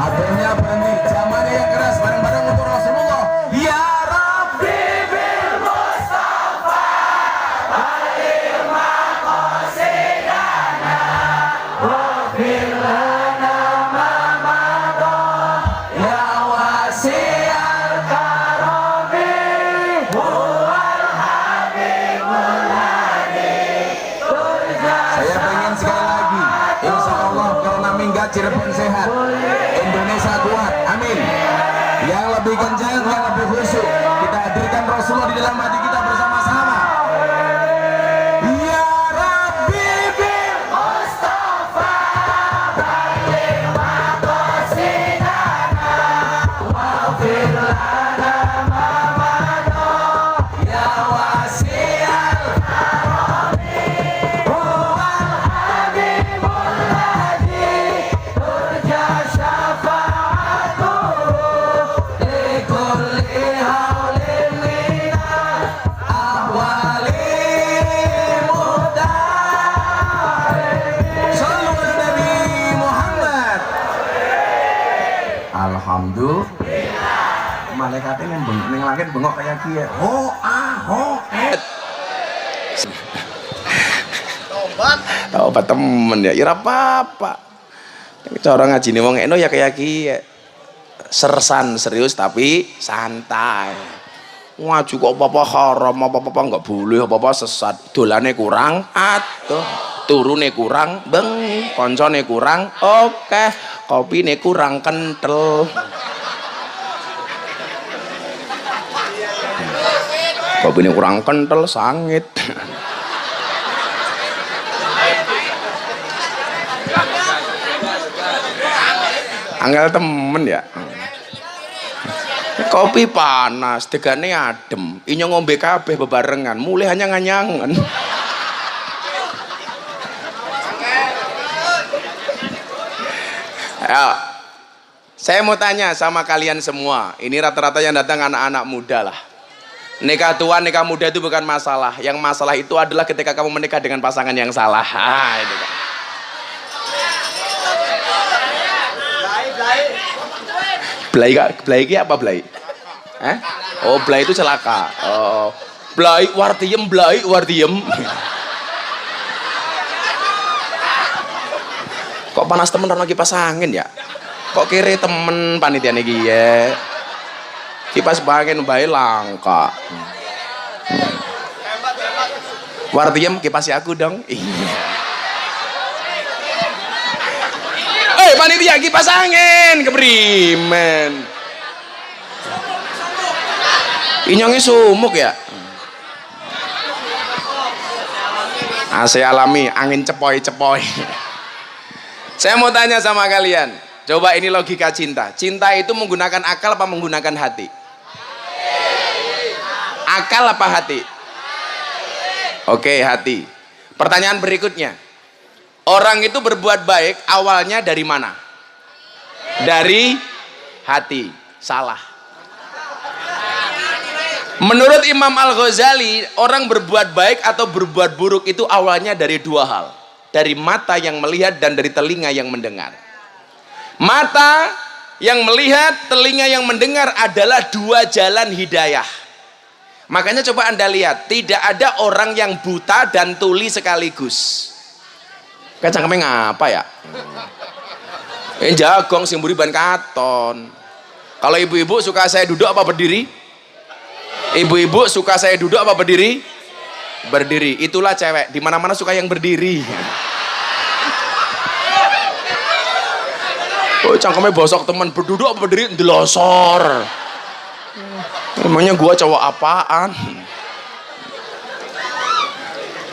Adanya berhenti zamannya yang keras bareng-bareng untuk Rasulullah ya Rabbi bil Mustafa balik maqasidana waghfir lana mamado ya wasi'al karami huwal habibul ladhi turja. Saya pengen sekali lagi insya Allah corona minggat Cirebon sehat Indonesia kuat amin. Yang lebih kencang yang lebih khusyuk kita hadirkan Rasulullah di dalam hati kita bersama-sama ya Rabbi bil Mustafa balik maqasidana waghfir lana mamado ya wasi'al karami huwal habibul ladhi turja syafa'atuhu likulli hawlin minal ahwalin mudah. Sallu ala Nabi Muhammad. Alhamdulillah. Malaikatnya ning langit bengok kayak kiye. Ho Tobat temen ya, ira apa-apa. Cara ngajine wong eno ya kayak kiye. Sersan serius tapi santai. Ngaju kok apa-apa haram, apa-apa enggak boleh, apa-apa sesat. Dolane kurang atuh, turune kurang bengi, koncone kurang oke, kopine kurang kentel. Kopine kurang kentel sangit. Angel temen ya. Kopi panas, degane adem. Inyo ngombe kabeh bebarengan, mulai hanya nganyangan. Ya, saya mau tanya sama kalian semua. Ini rata-rata yang datang anak-anak muda lah. Nikah tua, nikah muda itu bukan masalah. Yang masalah itu adalah ketika kamu menikah dengan pasangan yang salah. Itu kan. Belai apa belai? Oh, belai itu celaka. Oh, Blai wardiem. Kok panas temen orang kipas angin ya? Kok kiri temen panitia nih ya? Kipas angin bae langka. Wardiem kipasi aku dong. Iya. Panitia kipas angin keprimen. Inyongnya sumuk ya? AC alami, angin cepoi-cepoi. Saya mau tanya sama kalian, coba ini logika cinta. Cinta itu menggunakan akal apa menggunakan hati? Akal apa hati? Oke, hati. Pertanyaan berikutnya, orang itu berbuat baik awalnya dari mana? Dari hati. Salah. Menurut Imam Al-Ghazali, orang berbuat baik atau berbuat buruk itu awalnya dari dua hal. Dari mata yang melihat dan dari telinga yang mendengar. Mata yang melihat, telinga yang mendengar adalah dua jalan hidayah. Makanya coba Anda lihat, tidak ada orang yang buta dan tuli sekaligus. Kan cangkemnya ngapa ya? Jagong sing mburi ban katon. Kalau ibu-ibu suka saya duduk apa berdiri? Ibu-ibu suka saya duduk apa berdiri? Berdiri. Itulah cewek, di mana-mana suka yang berdiri. Oh, cangkemnya bosok teman, berduduk apa berdiri? Delosor. Emangnya gua cowok apaan?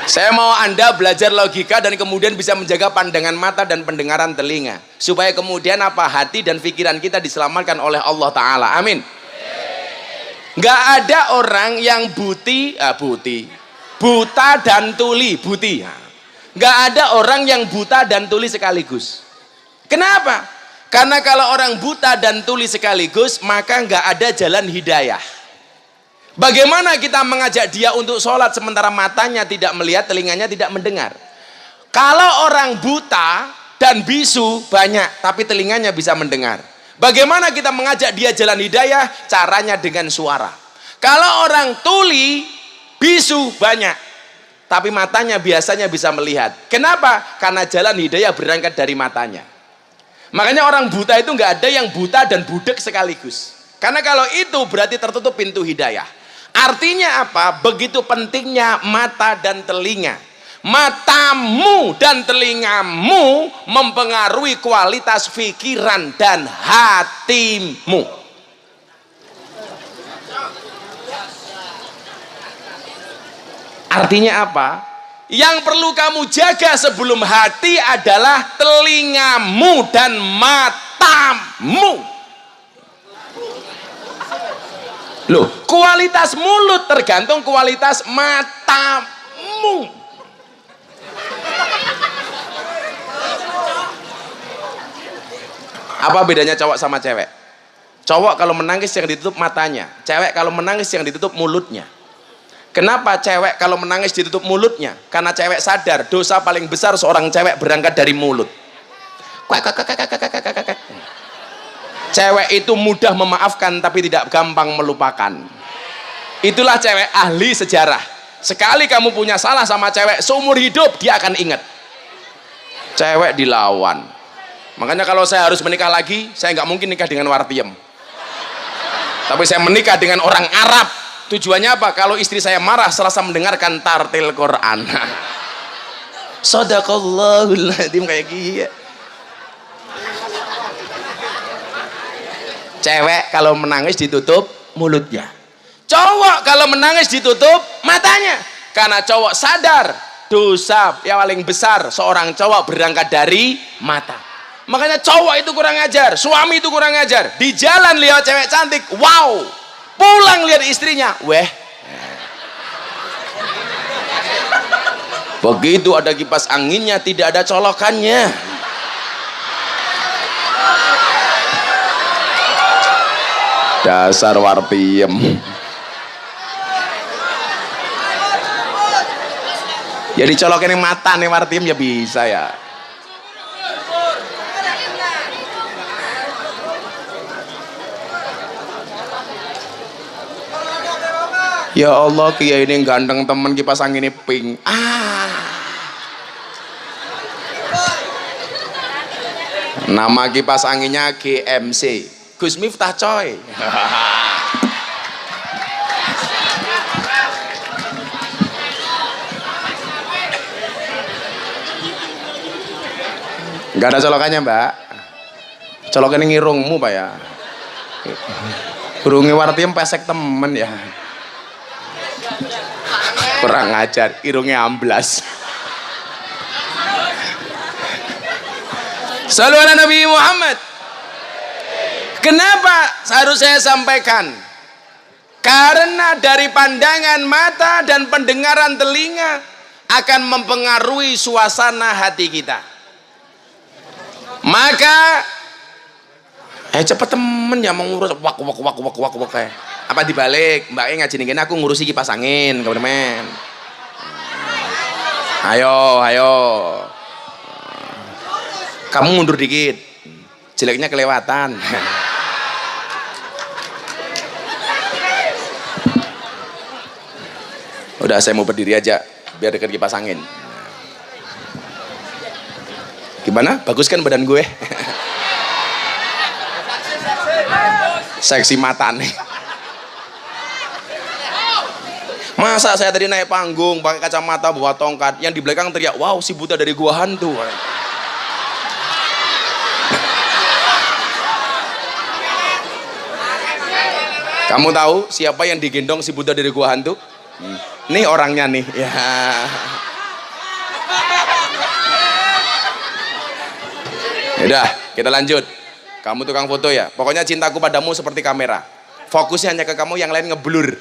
Saya mau Anda belajar logika dan kemudian bisa menjaga pandangan mata dan pendengaran telinga, supaya kemudian apa? Hati dan pikiran kita diselamatkan oleh Allah Ta'ala. Amin. Gak ada orang yang buta dan tuli. Gak ada orang yang buta dan tuli sekaligus. Kenapa? Karena kalau orang buta dan tuli sekaligus, maka gak ada jalan hidayah. Bagaimana kita mengajak dia untuk sholat sementara matanya tidak melihat, telinganya tidak mendengar? Kalau orang buta dan bisu banyak, tapi telinganya bisa mendengar. Bagaimana kita mengajak dia jalan hidayah? Caranya dengan suara. Kalau orang tuli, bisu banyak, tapi matanya biasanya bisa melihat. Kenapa? Karena jalan hidayah berangkat dari matanya. Makanya orang buta itu nggak ada yang buta dan budek sekaligus. Karena kalau itu berarti tertutup pintu hidayah. Artinya apa? Begitu pentingnya mata dan telinga. Matamu dan telingamu mempengaruhi kualitas pikiran dan hatimu. Artinya apa? Yang perlu kamu jaga sebelum hati adalah telingamu dan matamu. Loh, kualitas mulut tergantung kualitas matamu. Apa bedanya cowok sama cewek? Cowok kalau menangis yang ditutup matanya, cewek kalau menangis yang ditutup mulutnya. Kenapa cewek kalau menangis ditutup mulutnya? Karena cewek sadar dosa paling besar seorang cewek berangkat dari mulut. Cewek itu mudah memaafkan tapi tidak gampang melupakan. Itulah cewek ahli sejarah. Sekali kamu punya salah sama cewek, seumur hidup dia akan ingat. Cewek dilawan. Makanya kalau saya harus menikah lagi, saya nggak mungkin nikah dengan wartiem. Tapi saya menikah dengan orang Arab. Tujuannya apa? Kalau istri saya marah serasa mendengarkan tartil Quran. Shadaqallahul adzim kayak gini. Cewek kalau menangis ditutup mulutnya. Cowok kalau menangis ditutup matanya. Karena cowok sadar dosa yang paling besar seorang cowok berangkat dari mata. Makanya cowok itu kurang ajar, suami itu kurang ajar. Di jalan lihat cewek cantik, wow. Pulang lihat istrinya, weh. Begitu ada kipas anginnya, tidak ada colokannya. Dasar wartiem. Ya dicolokin yang mata nih wartiem ya bisa ya. Ya Allah, kiai ini ganteng temen kipas angin ini pink. Nama kipas anginnya GMC, Gus Miftah coy. Gak ada colokannya mbak, colokannya ngirungmu pak ya. Burungnya wartiem pesek temen ya. Kurang ngajar, irungnya amblas. Shallu ala Nabi Muhammad. Kenapa harus saya sampaikan? Karena dari pandangan mata dan pendengaran telinga akan mempengaruhi suasana hati kita. Maka cepet temen ya mau ngurus wak kayak apa dibalik mbaknya ngaji nih aku ngurusi kipas angin teman-teman. Ayo kamu mundur dikit, jeleknya kelewatan. Udah saya mau berdiri aja biar dekat kipas angin. Gimana? Bagus kan badan gue? Seksi mata nih. Masa saya tadi naik panggung pakai kacamata bawa tongkat, yang di belakang teriak, wow si buta dari gua hantu. Kamu tahu siapa yang digendong si buta dari gua hantu? Nih orangnya nih ya. Udah kita lanjut. Kamu tukang foto ya, pokoknya cintaku padamu seperti kamera, fokusnya hanya ke kamu, yang lain ngeblur.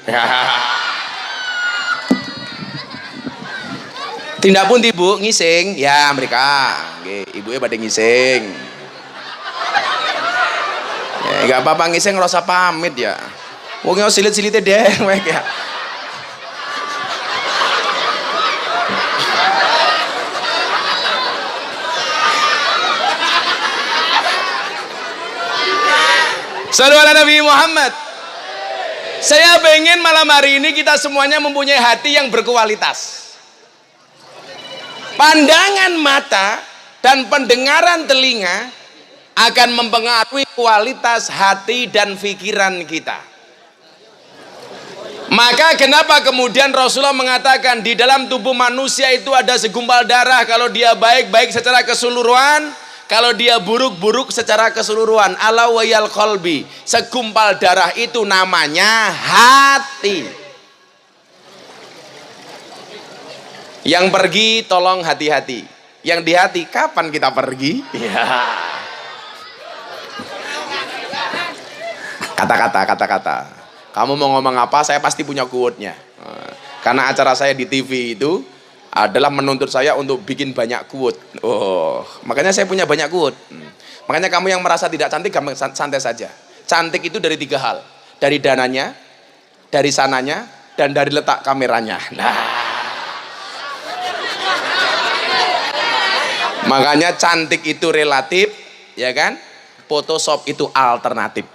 Tindak pun ibu ngising ya mereka, ibunya pada ngising. Ya nggak apa-apa ngising, ngerasa pamit ya. Wongnya silit-silitnya dewek ya. Shallu ala Nabi Muhammad. Saya pengen malam hari ini kita semuanya mempunyai hati yang berkualitas. Pandangan mata dan pendengaran telinga akan mempengaruhi kualitas hati dan pikiran kita. Maka kenapa kemudian Rasulullah mengatakan di dalam tubuh manusia itu ada segumpal darah, kalau dia baik-baik secara keseluruhan, kalau dia buruk-buruk secara keseluruhan. Ala wayal qalbi, segumpal darah itu namanya hati. Yang pergi tolong hati-hati, yang di hati kapan kita pergi? Ya. Kata-kata. Kamu mau ngomong apa, saya pasti punya quote-nya. Karena acara saya di TV itu adalah menuntut saya untuk bikin banyak quote. Makanya saya punya banyak quote. Makanya kamu yang merasa tidak cantik, gampang santai saja. Cantik itu dari 3 hal. Dari dananya, dari sananya, dan dari letak kameranya. Nah, makanya cantik itu relatif, ya kan? Photoshop itu alternatif.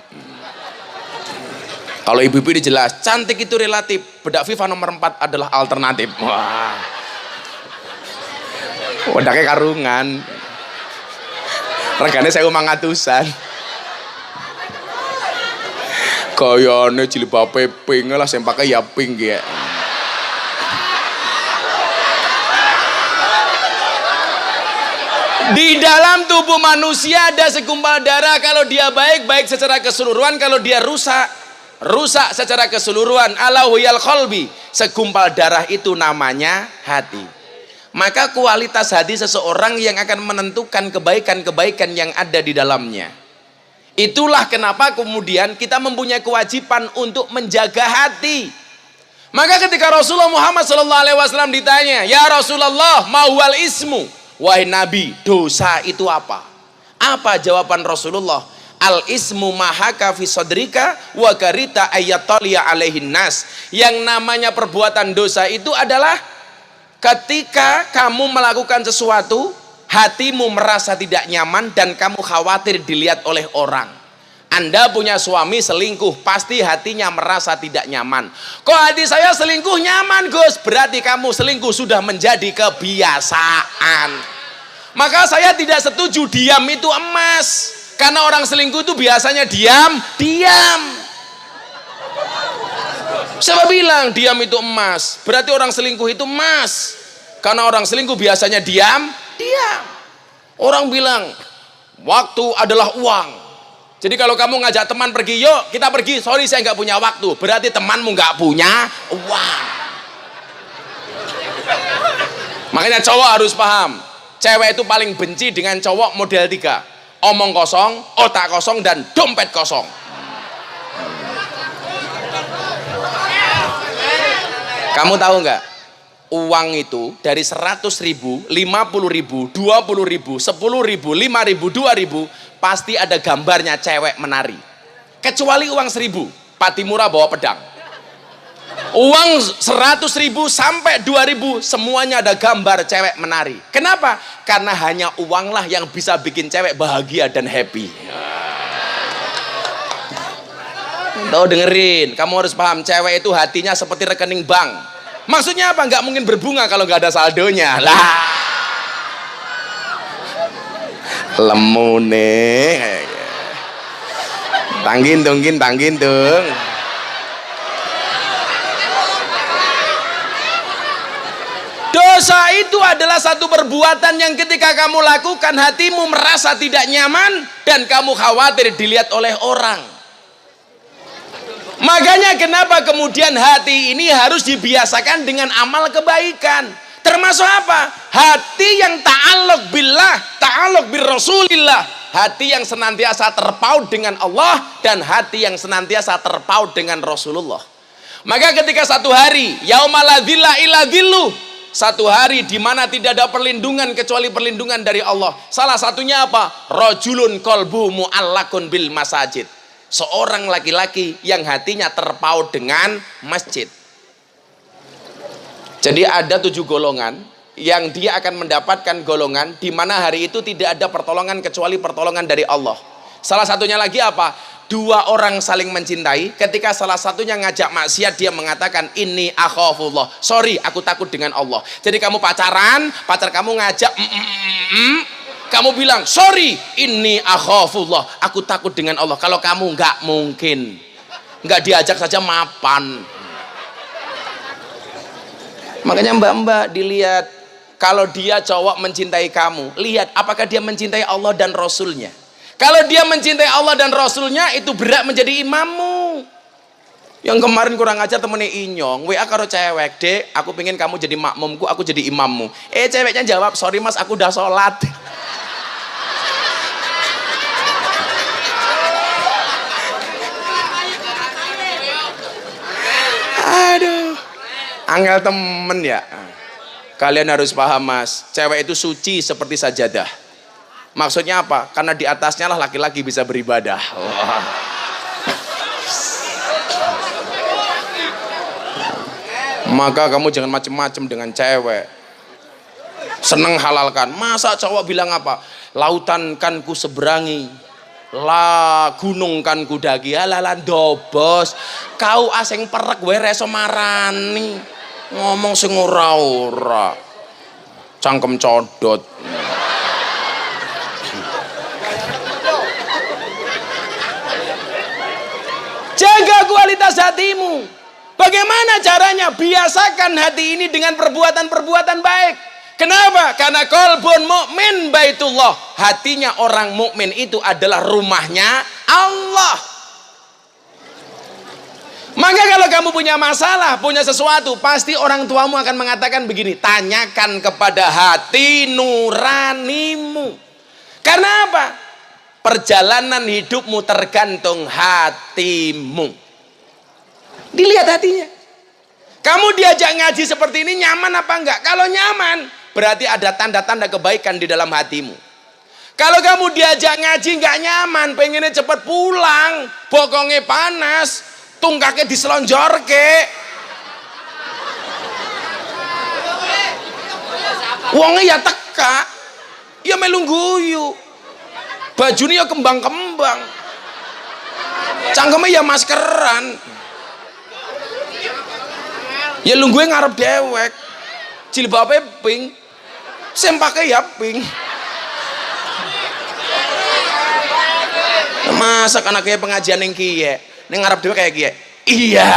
Kalau ibu-ibu ini jelas, cantik itu relatif, bedak FIFA nomor 4 adalah alternatif. Wah, wedaknya karungan, regane 1.500-an. Kayane jilbabe pink lah, sing pakai ya pink ya. Di dalam tubuh manusia ada segumpal darah, kalau dia baik-baik secara keseluruhan, kalau dia rusak secara keseluruhan. Ala wayal qalbi, segumpal darah itu namanya hati. Maka kualitas hati seseorang yang akan menentukan kebaikan-kebaikan yang ada di dalamnya. Itulah kenapa kemudian kita mempunyai kewajiban untuk menjaga hati. Maka ketika Rasulullah Muhammad SAW ditanya, ya Rasulullah, mauwal ismu, wahai Nabi, dosa itu apa? Apa jawaban Rasulullah? Al ismu mahaka fi sadrika wa karita ayataliya alaihin nas. Yang namanya perbuatan dosa itu adalah ketika kamu melakukan sesuatu, hatimu merasa tidak nyaman dan kamu khawatir dilihat oleh orang. Anda punya suami selingkuh, pasti hatinya merasa tidak nyaman. Kok hati saya selingkuh nyaman, Gus? Berarti kamu selingkuh sudah menjadi kebiasaan. Maka saya tidak setuju diam itu emas. Karena orang selingkuh itu biasanya diam. Siapa bilang diam itu emas? Berarti orang selingkuh itu emas. Karena orang selingkuh biasanya diam. Orang bilang waktu adalah uang. Jadi kalau kamu ngajak teman pergi, yuk kita pergi, sorry saya nggak punya waktu, berarti temanmu nggak punya uang. Makanya cowok harus paham, cewek itu paling benci dengan cowok model 3, omong kosong, otak kosong, dan dompet kosong. Kamu tahu nggak, uang itu dari 100.000, 50.000, 20.000, 10.000, 5.000, 2.000 pasti ada gambarnya cewek menari. Kecuali uang 1.000, Pak Timura bawa pedang. Uang 100.000 sampai 2.000 semuanya ada gambar cewek menari. Kenapa? Karena hanya uanglah yang bisa bikin cewek bahagia dan happy. Tuh dengerin, kamu harus paham, cewek itu hatinya seperti rekening bank. Maksudnya apa? Nggak mungkin berbunga kalau nggak ada saldonya lah. Lemu nih, tanggin tung. Dosa itu adalah satu perbuatan yang ketika kamu lakukan hatimu merasa tidak nyaman dan kamu khawatir dilihat oleh orang. Makanya kenapa kemudian hati ini harus dibiasakan dengan amal kebaikan. Termasuk apa? Hati yang ta'alluq billah, ta'alluq bir Rasulillah. Hati yang senantiasa terpaut dengan Allah dan hati yang senantiasa terpaut dengan Rasulullah. Maka ketika satu hari, yauma la dzilla illa dzilluh, satu hari di mana tidak ada perlindungan kecuali perlindungan dari Allah. Salah satunya apa? Rajulun qalbu mu'allaqun bil masajid. Seorang laki-laki yang hatinya terpaut dengan masjid. Jadi ada 7 golongan yang dia akan mendapatkan golongan di mana hari itu tidak ada pertolongan kecuali pertolongan dari Allah. Salah satunya lagi apa? 2 orang saling mencintai, ketika salah satunya ngajak maksiat dia mengatakan inni akhafullah. Sorry, aku takut dengan Allah. Jadi kamu pacaran, pacar kamu ngajak kamu bilang, sorry, inni akhafullah, aku takut dengan Allah. Kalau kamu nggak mungkin, nggak diajak saja mapan. Makanya mbak-mbak dilihat, kalau dia cowok mencintai kamu, lihat apakah dia mencintai Allah dan Rasulnya. Kalau dia mencintai Allah dan Rasulnya, itu berat menjadi imammu. Yang kemarin kurang ajar temennya Inyong, WA karo cewek, dek, aku pengen kamu jadi makmumku, aku jadi imammu. Ceweknya jawab, sorry mas, aku udah sholat. Aduh, angel temen ya. Kalian harus paham mas, cewek itu suci seperti sajadah. Maksudnya apa? Karena di atasnya lah laki-laki bisa beribadah. Wah. Maka kamu jangan macem-macem dengan cewek. Seneng halalkan. Masa cowok bilang apa? Lautan kan ku seberangi, lah gunung kan ku daki. Halalan dobos. Kau asing perek gue reso marani. Ngomong sing ora-ora. Cangkem codot. Jaga kualitas hatimu. Bagaimana caranya? Biasakan hati ini dengan perbuatan-perbuatan baik. Kenapa? Karena qalbun mukmin baitullah. Hatinya orang mukmin itu adalah rumahnya Allah. Maka kalau kamu punya masalah, punya sesuatu, pasti orang tuamu akan mengatakan begini, tanyakan kepada hati nuranimu. Karena apa? Perjalanan hidupmu tergantung hatimu. Dilihat hatinya. Kamu diajak ngaji seperti ini nyaman apa enggak? Kalau nyaman, berarti ada tanda-tanda kebaikan di dalam hatimu. Kalau kamu diajak ngaji enggak nyaman, pengennya cepat pulang, bokongnya panas, tungkaknya diselonjorke, wongnya ya teka, ya melu guyu, bajunya ya kembang-kembang. Cangkeme ya maskeran. Ya lungguhe ngarep dewek. Jilbabe pink. Sempake ya pink. Masa anaknya pengajian yang kiye ning ngarep dhewe kayak kiye. Iya.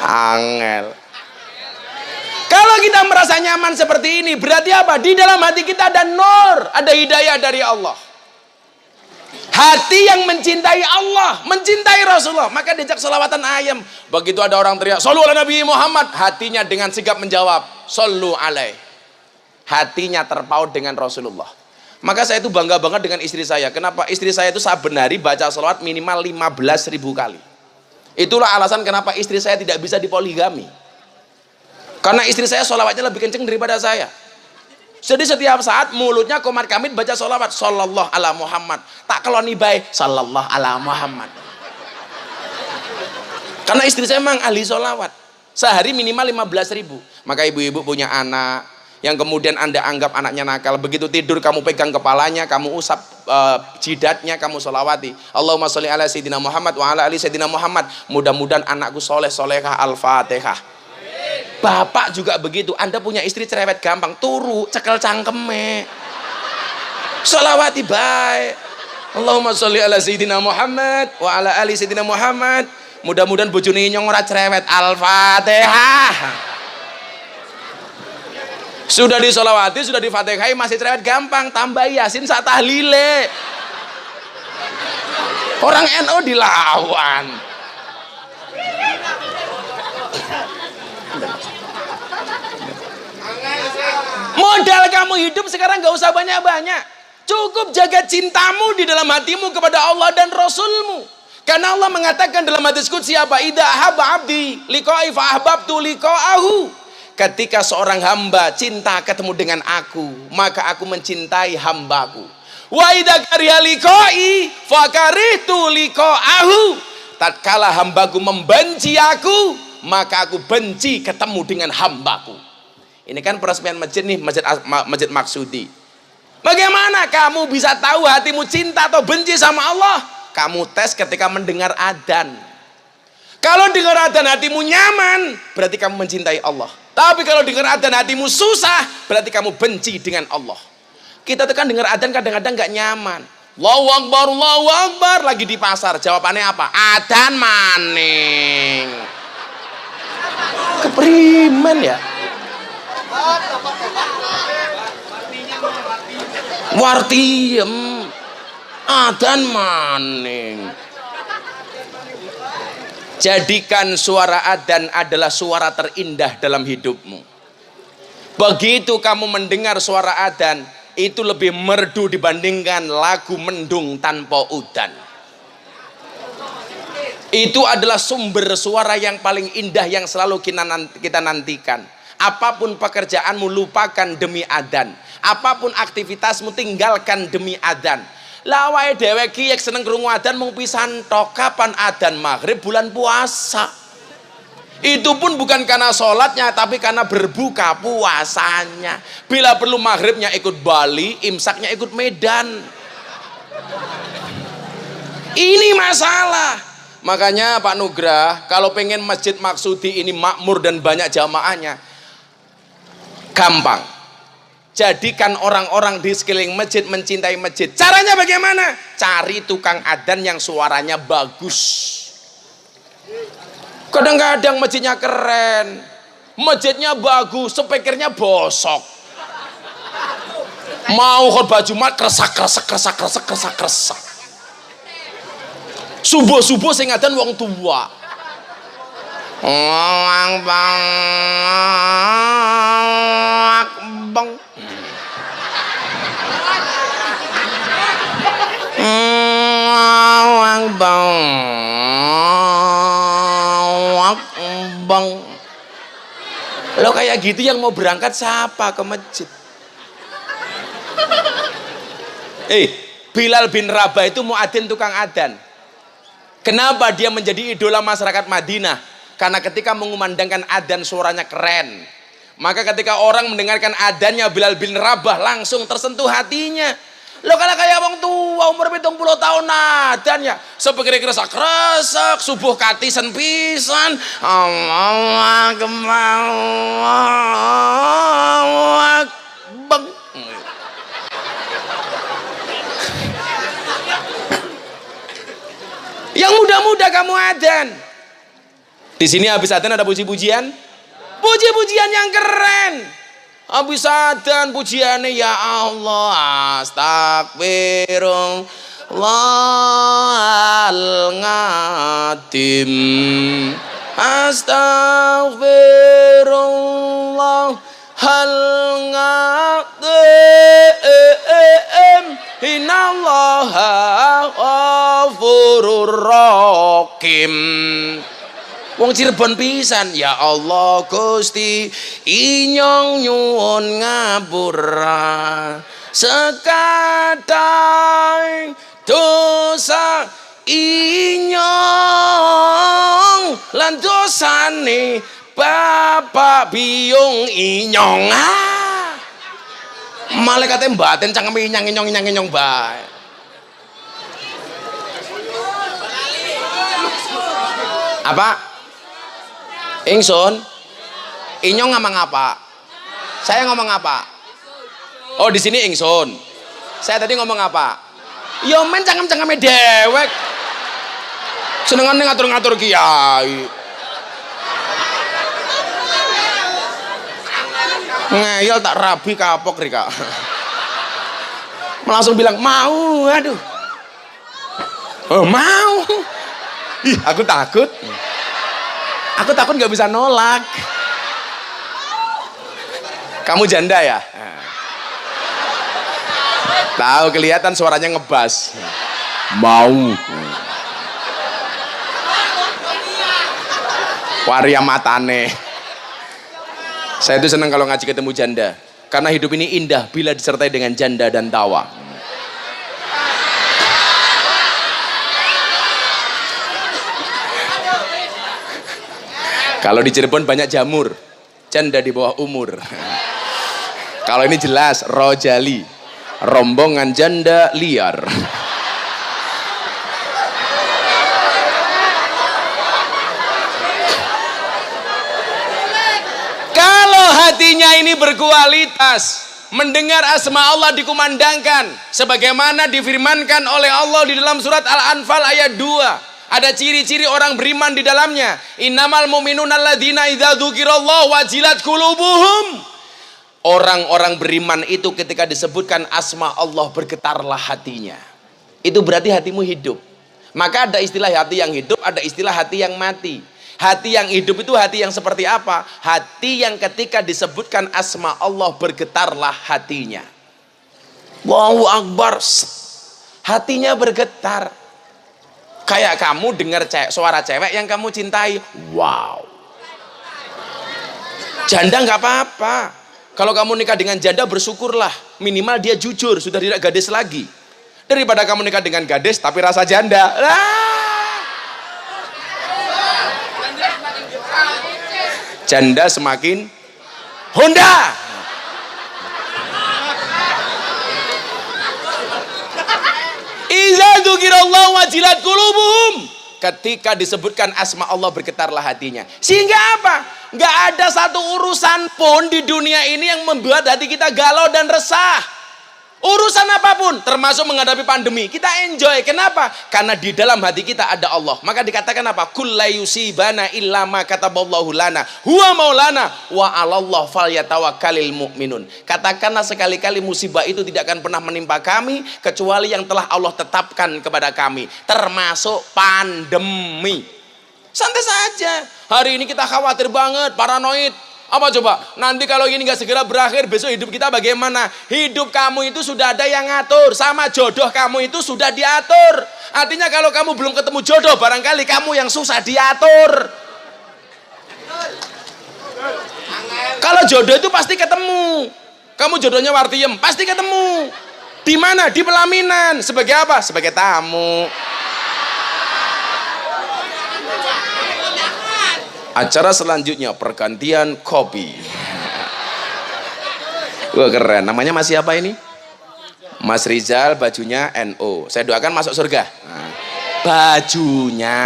Angel. Kalau kita merasa nyaman seperti ini, berarti apa? Di dalam hati kita ada nur, ada hidayah dari Allah. Hati yang mencintai Allah, mencintai Rasulullah, maka diajak selawatan ayam. Begitu ada orang teriak, "Shallu ala Nabi Muhammad," hatinya dengan sigap menjawab, "Shallu alaih." Hatinya terpaut dengan Rasulullah. Maka saya itu bangga banget dengan istri saya. Kenapa? Istri saya itu saben hari baca sholawat minimal 15.000 kali. Itulah alasan kenapa istri saya tidak bisa dipoligami. Karena istri saya sholawatnya lebih kenceng daripada saya. Jadi setiap saat mulutnya komat kamit baca sholawat, sallallahu ala Muhammad. Tak keloni bae, sallallahu ala Muhammad. Karena istri saya memang ahli sholawat. Sehari minimal 15.000. Maka ibu-ibu punya anak yang kemudian Anda anggap anaknya nakal, begitu tidur kamu pegang kepalanya, kamu usap jidatnya, kamu sholawati, Allahumma sholli ala sayyidina Muhammad wa ala ali sayyidina Muhammad. Mudah-mudahan anakku soleh solehah. Al-Fatihah. Bapak juga begitu. Anda punya istri cerewet gampang, turu cekel cangkeme, sholawati baik, Allahumma sholli ala sayyidina Muhammad wa ala ali sayyidina Muhammad. Mudah-mudahan bojone nyong ora cerewet. Al-Fatihah. Sudah disolawati, sudah difatihai, masih cerewet gampang, tambah yasin sak tahlile. Orang NU dilawan. Modal kamu hidup sekarang gak usah banyak-banyak. Cukup jaga cintamu di dalam hatimu kepada Allah dan Rasulmu. Karena Allah mengatakan dalam hadis qudsi apa? Idza ahabba abdi liqa'i fa ahbabtu liqa'ahu. Ketika seorang hamba cinta ketemu dengan aku, maka aku mencintai hambaku. Wa idza kariha liqa'i fa karihtu liqa'ahu. Tatkala hambaku membenci aku, maka aku benci ketemu dengan hambaku. Ini kan peresmian masjid nih, masjid Maksudi. Bagaimana kamu bisa tahu hatimu cinta atau benci sama Allah? Kamu tes ketika mendengar adzan. Kalau dengar adzan hatimu nyaman, berarti kamu mencintai Allah. Tapi kalau dengar adzan hatimu susah, berarti kamu benci dengan Allah. Kita tuh kan dengar adzan kadang-kadang nggak nyaman. Allahu Akbar, Allahu Akbar, lagi di pasar. Jawabannya apa? Adzan maning. Keprimen ya. Wartiem adzan maning. Jadikan suara adzan adalah suara terindah dalam hidupmu. Begitu kamu mendengar suara adzan, itu lebih merdu dibandingkan lagu mendung tanpa udan. Itu adalah sumber suara yang paling indah yang selalu kita nantikan. Apapun pekerjaanmu lupakan demi adzan. Apapun aktivitasmu tinggalkan demi adzan. Lah wae dhewek ki yek seneng krungu adzan mung pisan tok. Kapan adzan maghrib bulan puasa. Itu pun bukan karena sholatnya, tapi karena berbuka puasanya. Bila perlu maghribnya ikut Bali, imsaknya ikut Medan. Ini masalah. Makanya Pak Nugrah, kalau pengen Masjid Maksudi ini makmur dan banyak jamaahnya, gampang. Jadikan orang-orang di sekeliling masjid mencintai masjid. Caranya bagaimana? Cari tukang adzan yang suaranya bagus. Kadang-kadang masjidnya keren, masjidnya bagus, speakernya bosok. Mau khotbah Jumat kresak. Subuh-subuh sing adzan wong tua. Wong bang. Bang, lo kayak gitu yang mau berangkat siapa ke masjid? Bilal bin Rabah itu muadzin tukang adzan. Kenapa dia menjadi idola masyarakat Madinah? Karena ketika mengumandangkan adzan suaranya keren. Maka ketika orang mendengarkan adzannya Bilal bin Rabah langsung tersentuh hatinya. Lo kalau kayak wong tua umur 70 tahun adan ya. Sepikir kresek-kresek, subuh katisen pisan. Allah beng. Yang muda-muda kamu adan. Di sini habis adan ada puji-pujian. Puji-pujian yang keren. Habis adan pujiannya ya Allah astagfirullahaladzim astagfirullahaladzim innallaha ghafurur rahim. Wong Cirebon pisan, ya Allah Gusti inyong nyuwun ngapura sekadang dosa inyong lan dosane bapak biung inyong. Malaikate mbaten cangkeme inyong bae. Apa? Ingsun, inyong ngomong apa? Saya ngomong apa? Oh di sini ingsun. Saya tadi ngomong apa? Yo men cangkem-cangkeme dewek. Senengane ngatur-ngatur kiai. Ngeyel tak rabi kapok Rika. Langsung bilang mau, aduh. Oh mau. Ih, aku takut. Aku takut nggak bisa nolak. Kamu janda ya? Tahu kelihatan suaranya ngebas. Mau. Waria matane. Saya tuh senang kalau ngaji ketemu janda. Karena hidup ini indah bila disertai dengan janda dan tawa. Kalau di Cirebon banyak jamur, janda di bawah umur. Kalau ini jelas rojali, rombongan janda liar. Kalau hatinya ini berkualitas, mendengar asma Allah dikumandangkan, sebagaimana difirmankan oleh Allah di dalam surat Al-Anfal ayat 2. Ada ciri-ciri orang beriman di dalamnya. Innamal mu'minuna alladzina idza dzukirallahu wajilat qulubuhum. Orang-orang beriman itu ketika disebutkan asma Allah bergetarlah hatinya. Itu berarti hatimu hidup. Maka ada istilah hati yang hidup, ada istilah hati yang mati. Hati yang hidup itu hati yang seperti apa? Hati yang ketika disebutkan asma Allah bergetarlah hatinya. Allahu Akbar. Hatinya bergetar. Kayak kamu dengar suara cewek yang kamu cintai. Wow. Janda nggak apa-apa. Kalau kamu nikah dengan janda bersyukurlah. Minimal dia jujur, sudah tidak gadis lagi. Daripada kamu nikah dengan gadis tapi rasa janda. Janda semakin Honda. Iza dzukirallahu wajilat qulubuhum. Ketika disebutkan asma Allah bergetarlah hatinya. Sehingga apa? Nggak ada satu urusan pun di dunia ini yang membuat hati kita galau dan resah. Urusan apapun, termasuk menghadapi pandemi, kita enjoy. Kenapa? Karena di dalam hati kita ada Allah. Maka dikatakan apa? Kul la yusibana illa ma kataballahu lana huwa maulana wa 'alallah falyatawakkalul mu'minun. Katakanlah sekali-kali musibah itu tidak akan pernah menimpa kami kecuali yang telah Allah tetapkan kepada kami, termasuk pandemi. Santai saja. Hari ini kita khawatir banget, paranoid. Apa coba? Nanti kalau ini nggak segera berakhir, besok hidup kita bagaimana? Hidup kamu itu sudah ada yang ngatur. Sama jodoh kamu itu sudah diatur. Artinya kalau kamu belum ketemu jodoh, barangkali kamu yang susah diatur. Kalau jodoh itu pasti ketemu. Kamu jodohnya Wartiem, pasti ketemu. Di mana? Di pelaminan. Sebagai apa? Sebagai tamu. Acara selanjutnya pergantian kopi. Wah keren. Namanya masih apa ini? Mas Rizal bajunya NO, saya doakan masuk surga. Nah, bajunya.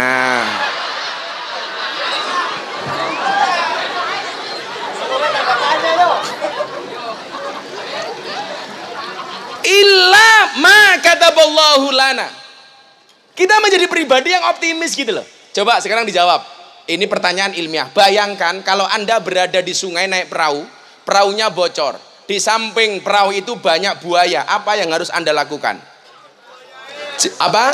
Illa ma kataballahu lana. Kita menjadi pribadi yang optimis gitu loh. Coba sekarang dijawab. Ini pertanyaan ilmiah. Bayangkan kalau Anda berada di sungai naik perahu, perahunya bocor. Di samping perahu itu banyak buaya. Apa yang harus Anda lakukan? Apa?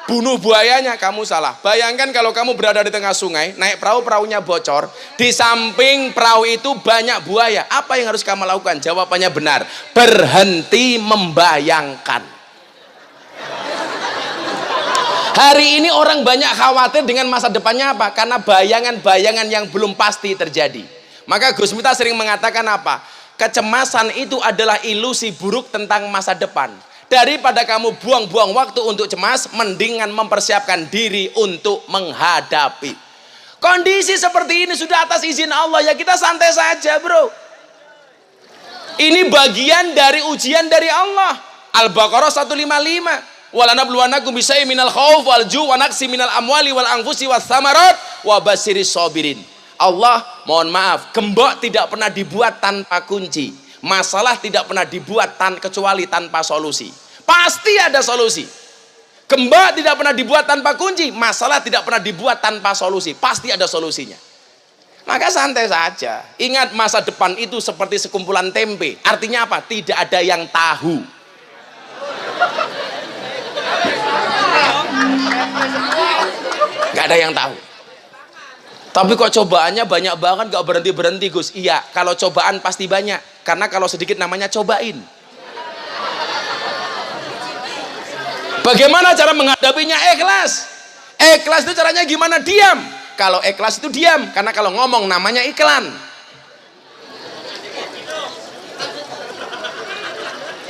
Bunuh buayanya. Kamu salah. Bayangkan kalau kamu berada di tengah sungai, naik perahu, perahunya bocor. Di samping perahu itu banyak buaya. Apa yang harus kamu lakukan? Jawabannya benar. Berhenti membayangkan. Hari ini orang banyak khawatir dengan masa depannya apa? Karena bayangan-bayangan yang belum pasti terjadi. Maka Gus Miftah sering mengatakan apa? Kecemasan itu adalah ilusi buruk tentang masa depan. Daripada kamu buang-buang waktu untuk cemas, mendingan mempersiapkan diri untuk menghadapi. Kondisi seperti ini sudah atas izin Allah, ya kita santai saja bro. Ini bagian dari ujian dari Allah. Al-Baqarah 155. Walanabluwanakum bisyai'in minal khauf wal ju' wa naqsi minal amwali wal anfusi was samarat wa basyiris sabirin. Allah, mohon maaf, gembok tidak pernah dibuat tanpa kunci. Masalah tidak pernah dibuat kecuali tanpa solusi. Pasti ada solusi. Gembok tidak pernah dibuat tanpa kunci. Masalah tidak pernah dibuat tanpa solusi. Pasti ada solusinya. Maka santai saja. Ingat, masa depan itu seperti sekumpulan tempe. Artinya apa? Tidak ada yang tahu. Gak ada yang tahu. Tapi kok cobaannya banyak banget, gak berhenti-berhenti Gus. Iya, kalau cobaan pasti banyak. Karena kalau sedikit namanya cobain. Bagaimana cara menghadapinya? Ikhlas. Ikhlas itu caranya gimana? Diam. Kalau ikhlas itu diam. Karena kalau ngomong namanya iklan.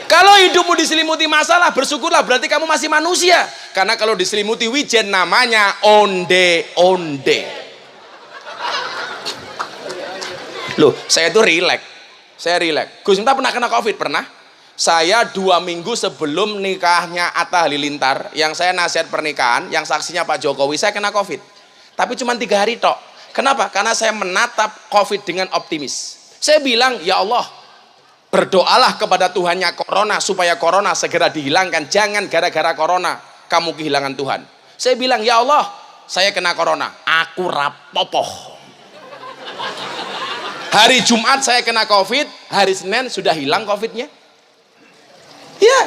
Kalau hidupmu diselimuti masalah, bersyukurlah, berarti kamu masih manusia. Karena kalau diselimuti wijen namanya onde-onde. Loh, saya itu rileks. Saya rileks. Gus Miftah pernah kena COVID? Pernah. Saya 2 minggu sebelum nikahnya Atta Halilintar, yang saya nasihat pernikahan, yang saksinya Pak Jokowi, saya kena COVID. Tapi cuma 3 hari tok. Kenapa? Karena saya menatap COVID dengan optimis. Saya bilang, ya Allah, berdoalah kepada Tuhannya corona supaya corona segera dihilangkan. Jangan gara-gara corona kamu kehilangan Tuhan. Saya bilang, ya Allah, saya kena corona, aku rapopoh. Hari Jumat saya kena COVID, hari Senin sudah hilang COVID-nya. Ya,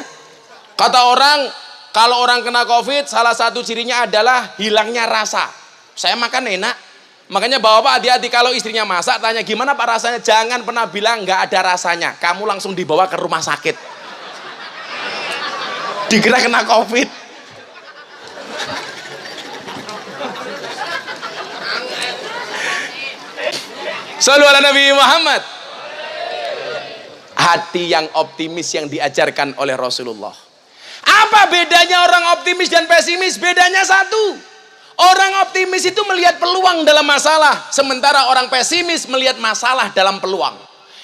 kata orang, kalau orang kena COVID, salah satu cirinya adalah hilangnya rasa. Saya makan enak. Makanya bapak hati-hati kalau istrinya masak, tanya gimana pak rasanya, jangan pernah bilang nggak ada rasanya. Kamu langsung dibawa ke rumah sakit, dikira kena COVID. Shallu ala Nabi Muhammad. Hati yang optimis yang diajarkan oleh Rasulullah. Apa bedanya orang optimis dan pesimis? Bedanya satu. Orang optimis itu melihat peluang dalam masalah, sementara orang pesimis melihat masalah dalam peluang.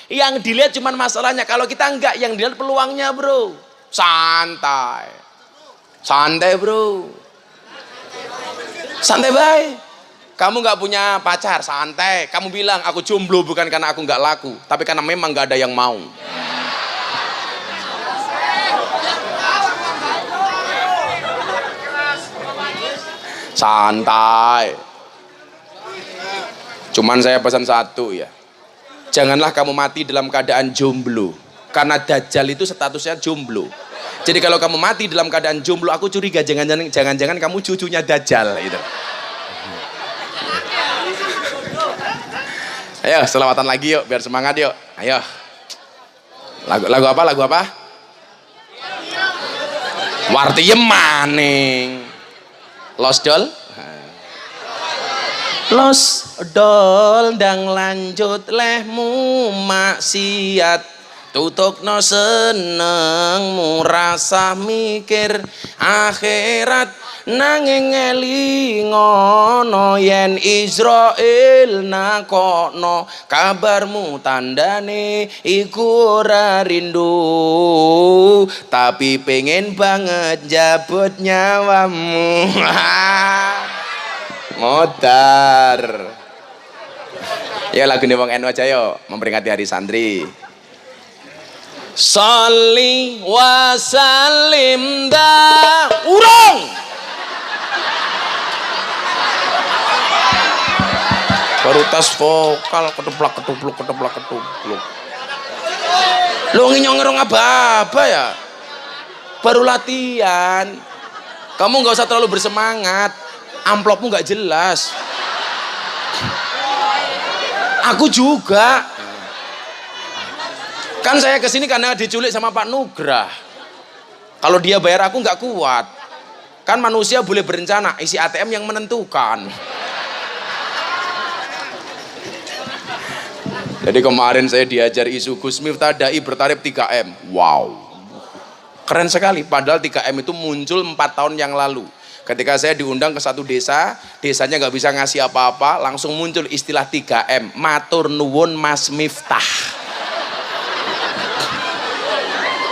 Yang dilihat cuma masalahnya, kalau kita enggak, yang dilihat peluangnya bro. Santai. Santai bro. Santai baik. Kamu nggak punya pacar, santai. Kamu bilang aku jomblo bukan karena aku nggak laku, tapi karena memang nggak ada yang mau. Santai. Cuman saya pesan satu ya, janganlah kamu mati dalam keadaan jomblo, karena Dajjal itu statusnya jomblo. Jadi kalau kamu mati dalam keadaan jomblo, aku curiga jangan-jangan kamu cucunya Dajjal itu. Ayo selawatan lagi yuk, biar semangat yuk. Ayo. Lagu apa? Wartiem maning. Los dol. Los dol ndang lanjut lehmu maksiat. Tutupno senengmu rasa mikir akhirat nanging elingono yen Israil nakokno kabarmu tandane iku ora rindu tapi pengen banget jabut nyawamu. Modar. Ya lagu nih Wong NU aja yo memperingati hari santri. Sholli wa sallim da urung. Baru tes vokal keteplak ketupluk keteplak ketupluk. Lo nginyong apa ya? Baru latihan. Kamu nggak usah terlalu bersemangat. Amplopmu nggak jelas. Aku juga. Kan saya kesini karena diculik sama Pak Nugrah. Kalau dia bayar aku nggak kuat. Kan manusia boleh berencana, isi ATM yang menentukan. Jadi kemarin saya diajar isu Gus Miftah Dai bertarif 3M. Wow. Keren sekali, padahal 3M itu muncul 4 tahun yang lalu. Ketika saya diundang ke satu desa, desanya nggak bisa ngasih apa-apa, langsung muncul istilah 3M. Matur nuwun Mas Miftah.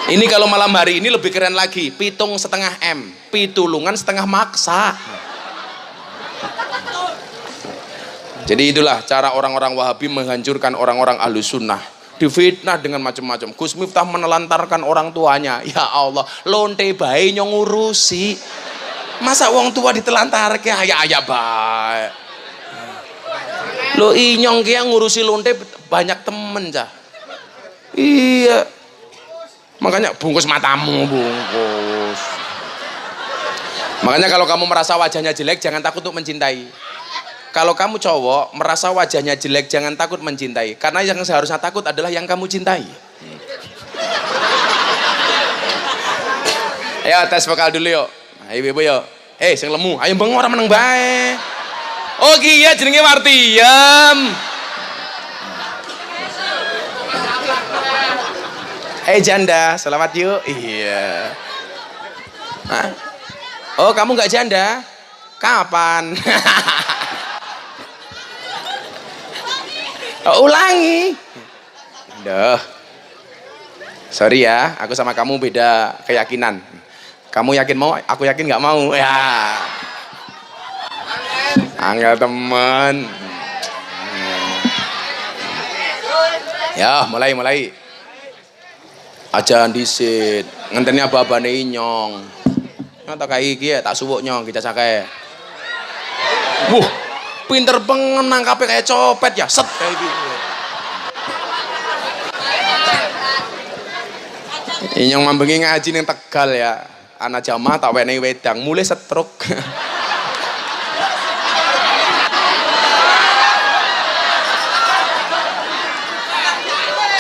Ini kalau malam hari ini lebih keren lagi, 7,5 M, pitulungan setengah maksa. Jadi itulah cara orang-orang Wahabi menghancurkan orang-orang Ahlus Sunnah. Difitnah dengan macam-macam. Gus Miftah menelantarkan orang tuanya. Ya Allah, lonte bae nyong ngurusi. Masa wong tua ditelantarke ayah bae. Lo inyong ki ngurusi lonte banyak temen cah. Iya. Makanya bungkus matamu, bungkus. Makanya kalau kamu merasa wajahnya jelek, jangan takut untuk mencintai. Kalau kamu cowok merasa wajahnya jelek, jangan takut mencintai. Karena yang seharusnya takut adalah yang kamu cintai. Ayo tes vokal dulu yuk. Ayo ibu yuk. Sing lemu, ayo beng orang meneng bae. Oh iya jenenge Martiam. Janda, selamat yuk. Iya. Hah? Oh kamu nggak janda? Kapan? Ulangi. Duh. Sorry ya, aku sama kamu beda keyakinan. Kamu yakin mau, aku yakin nggak mau. Ya. Angel temen. Ya, mulai. Aja disit, ngenteni ababane inyong. Ngata kae iki tak suwuk nyong kita cake. Pinter pengen nangkape kayak copet ya, set kayak gitu. Inyong mambengi ngaji ning Tegal ya. Anak jamaah tak wenehi wedang, mulai setruk.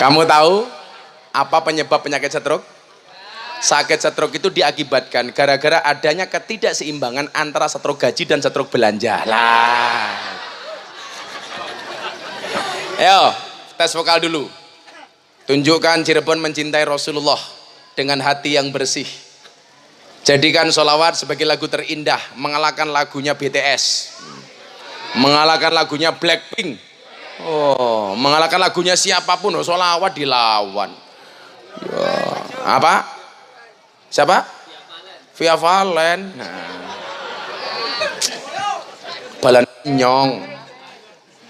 Kamu tahu apa penyebab penyakit stroke? Sakit stroke itu diakibatkan gara-gara adanya ketidakseimbangan antara stroke gaji dan stroke belanja. Lah. Ayo, tes vokal dulu. Tunjukkan Cirebon mencintai Rasulullah dengan hati yang bersih. Jadikan sholawat sebagai lagu terindah, mengalahkan lagunya BTS, mengalahkan lagunya Blackpink, mengalahkan lagunya siapapun. Sholawat dilawan. Ya, apa? Siapa? Via Valen. Balan nyong.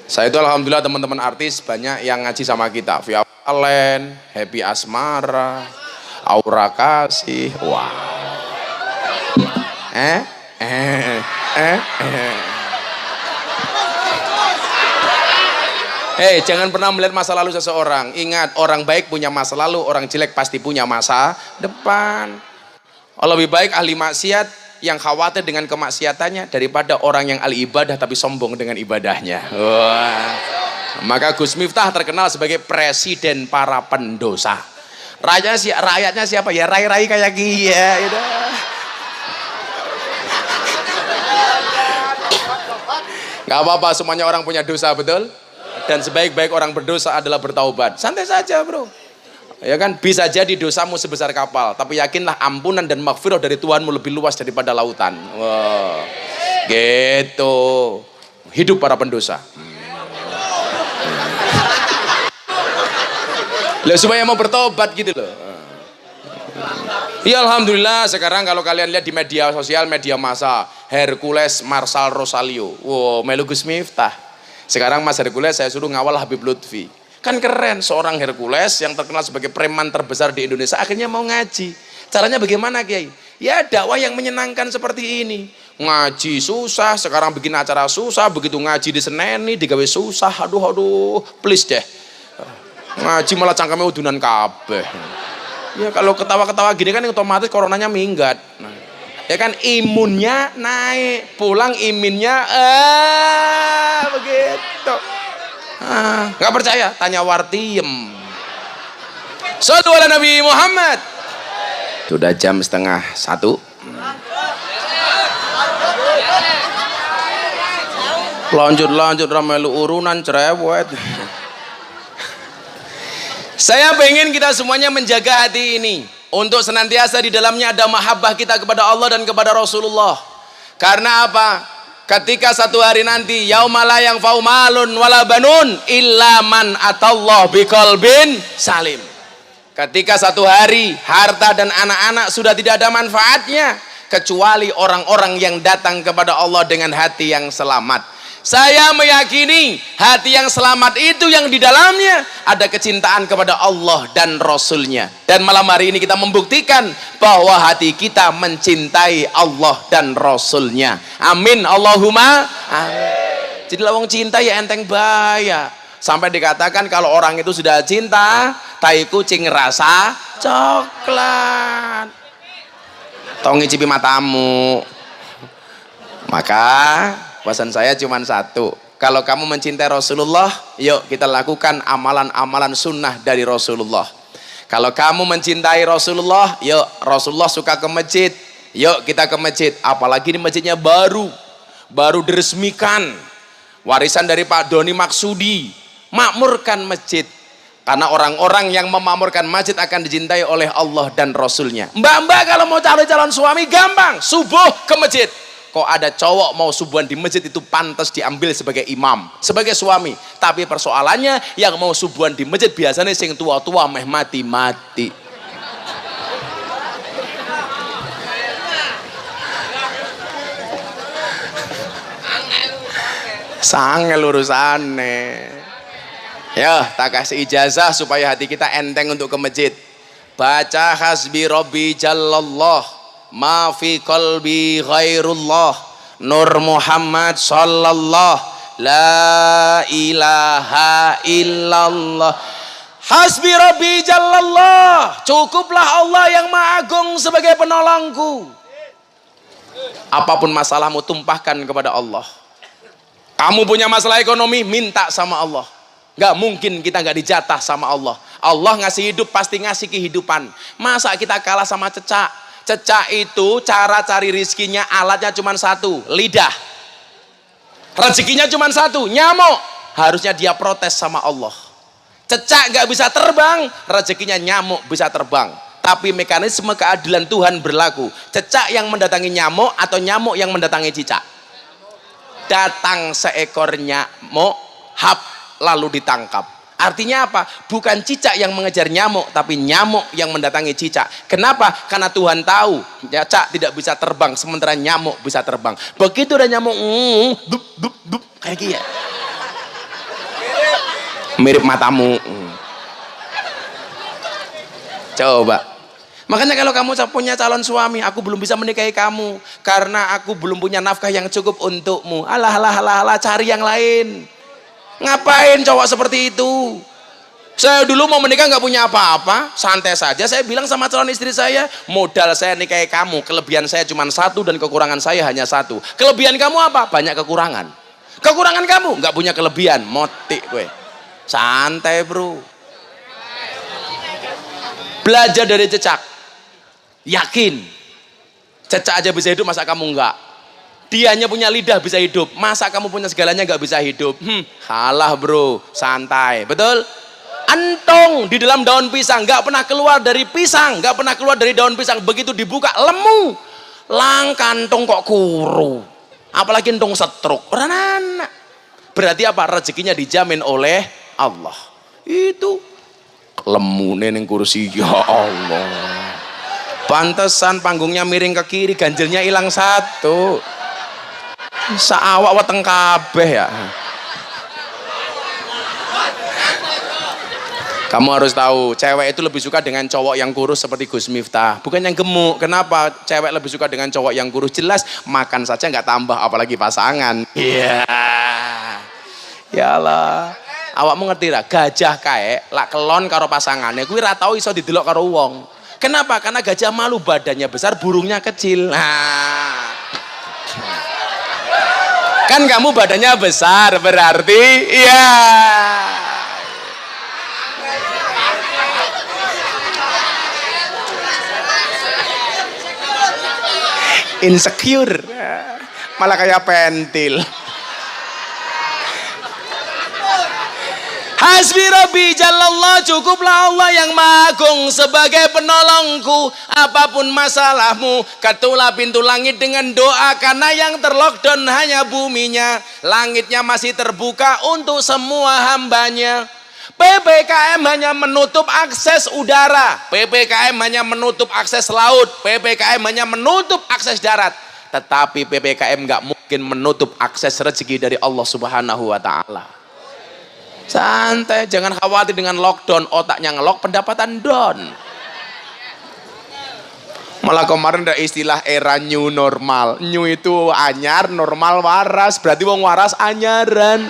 Saya itu alhamdulillah teman-teman artis banyak yang ngaji sama kita. Via Valen, Happy Asmara, Aura Kasih. Wah. Jangan pernah melihat masa lalu seseorang. Ingat, orang baik punya masa lalu, orang jelek pasti punya masa depan. Lebih baik ahli maksiat yang khawatir dengan kemaksiatannya daripada orang yang ahli ibadah tapi sombong dengan ibadahnya. Wah. Maka Gus Miftah terkenal sebagai presiden para pendosa. Rakyatnya siapa? Ya rai-rai kayak dia. Gitu. Gak apa-apa, semuanya orang punya dosa, betul? Dan sebaik-baik orang berdosa adalah bertaubat. Santai saja bro. Ya kan, bisa jadi dosamu sebesar kapal, tapi yakinlah ampunan dan maghfirah dari Tuhanmu lebih luas daripada lautan. Wah, gitu. Hidup para pendosa. Lah supaya mau bertobat gitu loh. Ya alhamdulillah sekarang kalau kalian lihat di media sosial, media massa, Hercules Marshal Rosalio, wow, melu Gus Miftah. Sekarang Mas Hercules saya suruh ngawal Habib Lutfi. Kan keren, seorang Hercules yang terkenal sebagai preman terbesar di Indonesia akhirnya mau ngaji. Caranya bagaimana Kiai? Ya dakwah yang menyenangkan seperti ini. Ngaji susah, sekarang bikin acara susah, begitu ngaji diseneni, digawe susah. Aduh, please deh. Ngaji malah cangkeme udunan kabeh. Ya kalau ketawa-ketawa gini kan otomatis coronanya minggat. Nah, ya kan imunnya naik, pulang iminnya begitu. Nggak percaya? Tanya Wartiem. Shallu ala Nabi Muhammad. Sudah jam 12:30. Lanjut ramelu urunan cerewet. Saya pengen kita semuanya menjaga hati ini untuk senantiasa di dalamnya ada mahabbah kita kepada Allah dan kepada Rasulullah. Karena apa? Ketika satu hari nanti yauma la yanfa'u malun wala banun illa man atallah biqalbin salim. Ketika satu hari harta dan anak-anak sudah tidak ada manfaatnya kecuali orang-orang yang datang kepada Allah dengan hati yang selamat. Saya meyakini hati yang selamat itu yang di dalamnya ada kecintaan kepada Allah dan Rasulnya. Dan malam hari ini kita membuktikan bahwa hati kita mencintai Allah dan Rasulnya. Amin Allahumma amin. Jadi lawang cinta ya enteng baya. Sampai dikatakan kalau orang itu sudah cinta, tai kucing rasa coklat. Tong ngicipi matamu. Maka pesan saya cuma satu, kalau kamu mencintai Rasulullah, yuk kita lakukan amalan-amalan sunnah dari Rasulullah. Kalau kamu mencintai Rasulullah, yuk Rasulullah suka ke masjid, yuk kita ke masjid. Apalagi di masjidnya baru diresmikan, warisan dari Pak Doni Maksudi, makmurkan masjid. Karena orang-orang yang memakmurkan masjid akan dicintai oleh Allah dan Rasulnya. Mbak-mbak kalau mau calon suami gampang, subuh ke masjid. Kok ada cowok mau subuhan di masjid itu pantas diambil sebagai imam, sebagai suami. Tapi persoalannya yang mau subuhan di masjid biasanya sing tua-tua meh mati-mati. Sangel urusane. Ya, tak kasih ijazah supaya hati kita enteng untuk ke masjid. Baca hasbi rabbi jallallah ma fi qalbi ghairullah Nur Muhammad sallallahu la ilaha illallah hasbi rabbi jallallah, cukuplah Allah yang maha agung sebagai penolongku. Apapun masalahmu tumpahkan kepada Allah. Kamu punya masalah ekonomi, minta sama Allah. Gak mungkin kita gak dijatah sama Allah. Allah ngasih hidup pasti ngasih kehidupan. Masa kita kalah sama cecak? Cecak itu cara cari rizkinya alatnya cuma satu, lidah. Rezekinya cuma satu, nyamuk. Harusnya dia protes sama Allah. Cecak gak bisa terbang, rezekinya nyamuk bisa terbang. Tapi mekanisme keadilan Tuhan berlaku. Cecak yang mendatangi nyamuk atau nyamuk yang mendatangi cicak? Datang seekor nyamuk, hap, lalu ditangkap. Artinya apa? Bukan cicak yang mengejar nyamuk, tapi nyamuk yang mendatangi cicak. Kenapa? Karena Tuhan tahu cicak tidak bisa terbang, sementara nyamuk bisa terbang. Begitu ada nyamuk, dup, dup, dup, kayak gini. Mirip matamu. Coba. Makanya kalau kamu punya calon suami, aku belum bisa menikahi kamu karena aku belum punya nafkah yang cukup untukmu. Alah, cari yang lain. Ngapain cowok seperti itu? Saya dulu mau menikah nggak punya apa-apa, santai saja. Saya bilang sama calon istri saya, modal saya nikahi kamu, kelebihan saya cuma satu dan kekurangan saya hanya satu. Kelebihan kamu apa? Banyak kekurangan. Kekurangan kamu nggak punya kelebihan, motik gue. Santai bro. Belajar dari cecak. Yakin. Cecak aja bisa hidup, masa kamu enggak? Dia hanya punya lidah bisa hidup, masa kamu punya segalanya nggak bisa hidup? Kalah bro, santai, betul? Antong di dalam daun pisang, nggak pernah keluar dari pisang, nggak pernah keluar dari daun pisang. Begitu dibuka lemu, lang kantong kok kuru, apalagi entong setruk. Orang anak. Berarti apa? Rezekinya dijamin oleh Allah. Itu lemu neneng kursi, ya Allah. Pantesan panggungnya miring ke kiri, ganjelnya hilang satu. Saawak weteng kabeh ya. Kamu harus tahu, cewek itu lebih suka dengan cowok yang kurus seperti Gus Miftah, bukan yang gemuk. Kenapa cewek lebih suka dengan cowok yang kurus? Jelas makan saja nggak tambah, apalagi pasangan. Iya. Ya Allah. Awakmu ngerti lah, gajah kae lak kelon karo pasangannya, kuwi ra tau iso didelok karo wong. Kenapa? Karena gajah malu, badannya besar, burungnya kecil. Nah. Kan kamu badannya besar, berarti iya. Insecure, malah kayak pentil. Hasbi Rabbi Jalallah, cukuplah Allah yang Maha sebagai penolongku. Apapun masalahmu, ketulah pintu langit dengan doa, karena yang terlockdown hanya buminya, langitnya masih terbuka untuk semua hambanya. PPKM hanya menutup akses udara, PPKM hanya menutup akses laut, PPKM hanya menutup akses darat. Tetapi PPKM nggak mungkin menutup akses rezeki dari Allah Subhanahu wa Ta'ala. Santai, jangan khawatir dengan lockdown, otaknya ngelok, pendapatan down. Malah kemarin ada istilah era new normal. New itu anyar, normal waras, berarti wong waras anyaran.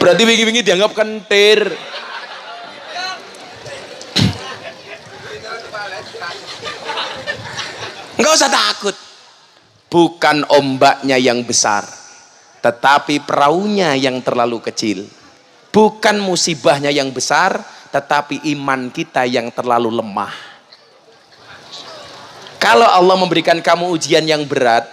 Berarti wingi-wingi dianggap kentir. Enggak usah takut. Bukan ombaknya yang besar, tetapi perahunya yang terlalu kecil. Bukan musibahnya yang besar, tetapi iman kita yang terlalu lemah. Kalau Allah memberikan kamu ujian yang berat,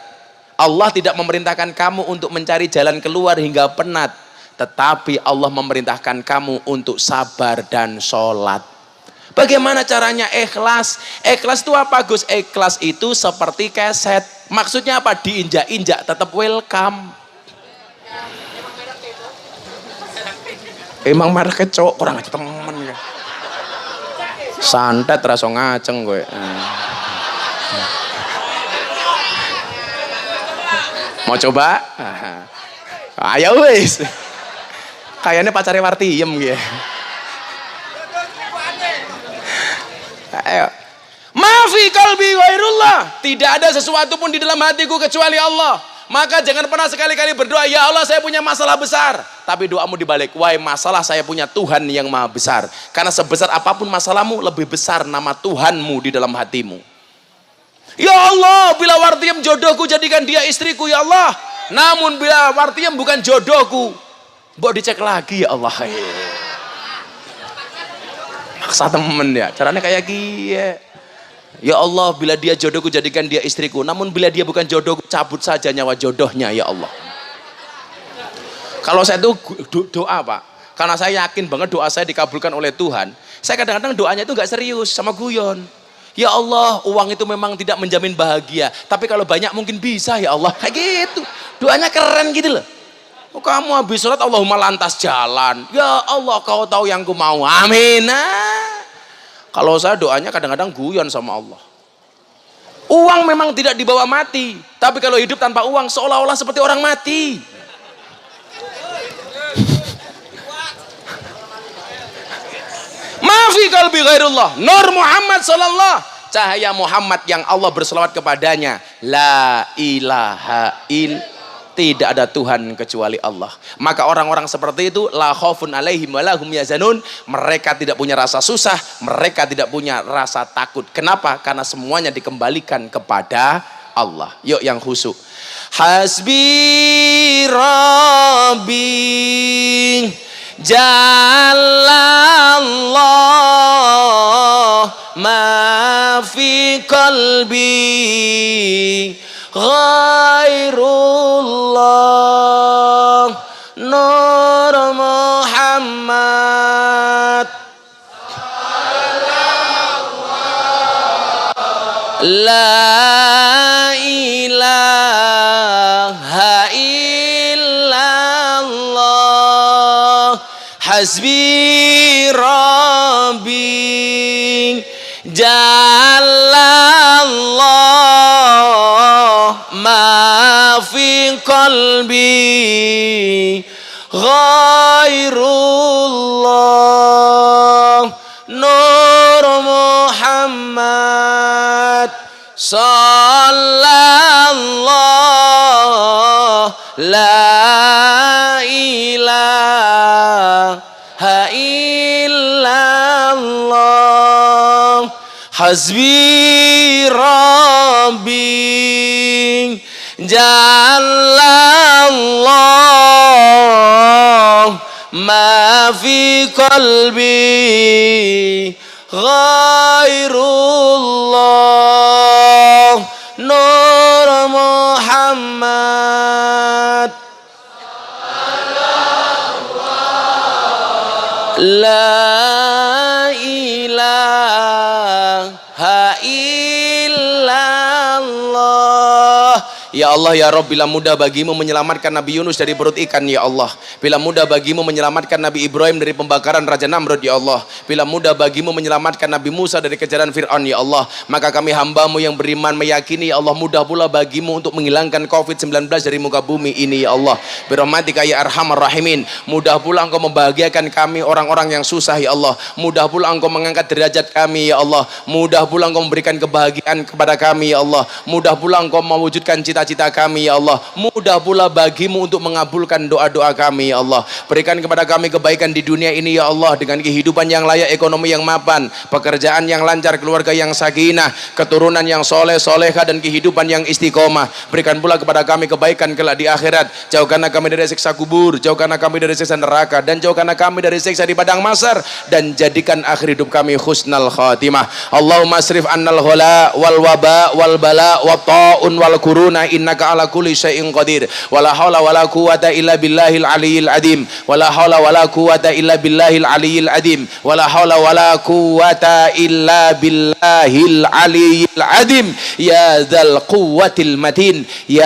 Allah tidak memerintahkan kamu untuk mencari jalan keluar hingga penat, tetapi Allah memerintahkan kamu untuk sabar dan sholat. Bagaimana caranya ikhlas? Ikhlas itu apa, Gus? Ikhlas itu seperti keset. Maksudnya apa? Diinjak-injak tetap welcome. Emang mereka cowok kurang aja temen ya. Santet rasa ngaceng gue. Mau coba? Ayo wis. Kayaknya pacarnya Wartiem gitu. Ayo. Mafi qalbi ghairullah. Tidak ada sesuatu pun di dalam hatiku kecuali Allah. Maka jangan pernah sekali-kali berdoa, ya Allah saya punya masalah besar. Tapi doamu dibalik, wahai masalah saya punya Tuhan yang maha besar. Karena sebesar apapun masalahmu, lebih besar nama Tuhanmu di dalam hatimu. Ya Allah, bila Wartiem jodohku, jadikan dia istriku ya Allah. Namun bila Wartiem bukan jodohku, mbok dicek lagi ya Allah. Maksa temen ya, caranya kayak gini. Ya Allah, bila dia jodohku, jadikan dia istriku. Namun bila dia bukan jodohku, cabut saja nyawa jodohnya ya Allah. Kalau saya itu doa Pak, karena saya yakin banget doa saya dikabulkan oleh Tuhan. Saya kadang-kadang doanya itu nggak serius, sama guyon. Ya Allah, uang itu memang tidak menjamin bahagia, tapi kalau banyak mungkin bisa ya Allah. Kayak gitu, doanya keren gitu loh. Oh, kamu habis sholat Allahumma lantas jalan. Ya Allah, kau tahu yang ku mau. Amin. Kalau saya doanya kadang-kadang guyon sama Allah. Uang memang tidak dibawa mati, tapi kalau hidup tanpa uang seolah-olah seperti orang mati. Mafi qalbi ghairullah. Nur Muhammad sallallahu, cahaya Muhammad yang Allah berselawat kepadanya. La ilaha illallah. Tidak ada Tuhan kecuali Allah. Maka orang-orang seperti itu la khaufun alaihim wa lahum yazanun, mereka tidak punya rasa susah, mereka tidak punya rasa takut. Kenapa? Karena semuanya dikembalikan kepada Allah. Yuk yang khusyuk. Hasbi Rabbi Jalallah ma fi qalbi ghairullah Nur La ilaha illallah. Hasbi Rabbi Jalallah ma fi qalbi ghairullah. Nur Muhammad sallallahu la ilaha illallah. Hasbi Rabbi Jalallah ma fi qalbi ghairullah. Nur Muhammad la ilaha illallah. Ya Allah ya Rabb, bila mudah bagimu menyelamatkan Nabi Yunus dari perut ikan ya Allah, bila mudah bagimu menyelamatkan Nabi Ibrahim dari pembakaran Raja Namrud ya Allah, bila mudah bagimu menyelamatkan Nabi Musa dari kejaran Fir'aun ya Allah, maka kami hambamu yang beriman meyakini ya Allah, mudah pula bagimu untuk menghilangkan COVID-19 dari muka bumi ini ya Allah, birahmatika ya arhamar rahimin. Mudah pula Engkau membahagiakan kami orang-orang yang susah ya Allah, mudah pula Engkau mengangkat derajat kami ya Allah, mudah pula Engkau memberikan kebahagiaan kepada kami ya Allah, mudah pula Engkau mewujudkan cita-cita kami ya Allah, mudah pula bagimu untuk mengabulkan doa-doa kami ya Allah. Berikan kepada kami kebaikan di dunia ini ya Allah, dengan kehidupan yang layak, ekonomi yang mapan, pekerjaan yang lancar, keluarga yang sakinah, keturunan yang soleh solehah, dan kehidupan yang istiqomah. Berikan pula kepada kami kebaikan kelak di akhirat. Jauhkanlah kami dari siksa kubur, jauhkanlah kami dari siksa neraka, dan jauhkanlah kami dari siksa di padang mahsyar, dan jadikan akhir hidup kami husnal khatimah. Allahumma asrif annal ghala wal waba wal bala wa ta'un wal kuruna innaka ala kulli syai'in qadir. Wala haula wala quwata illa billahil aliyil adim. Wala haula wala quwata illa billahil aliyil adim. Wala haula wala quwata illa billahil aliyil adim. Ya dzal quwwatil matin. Ya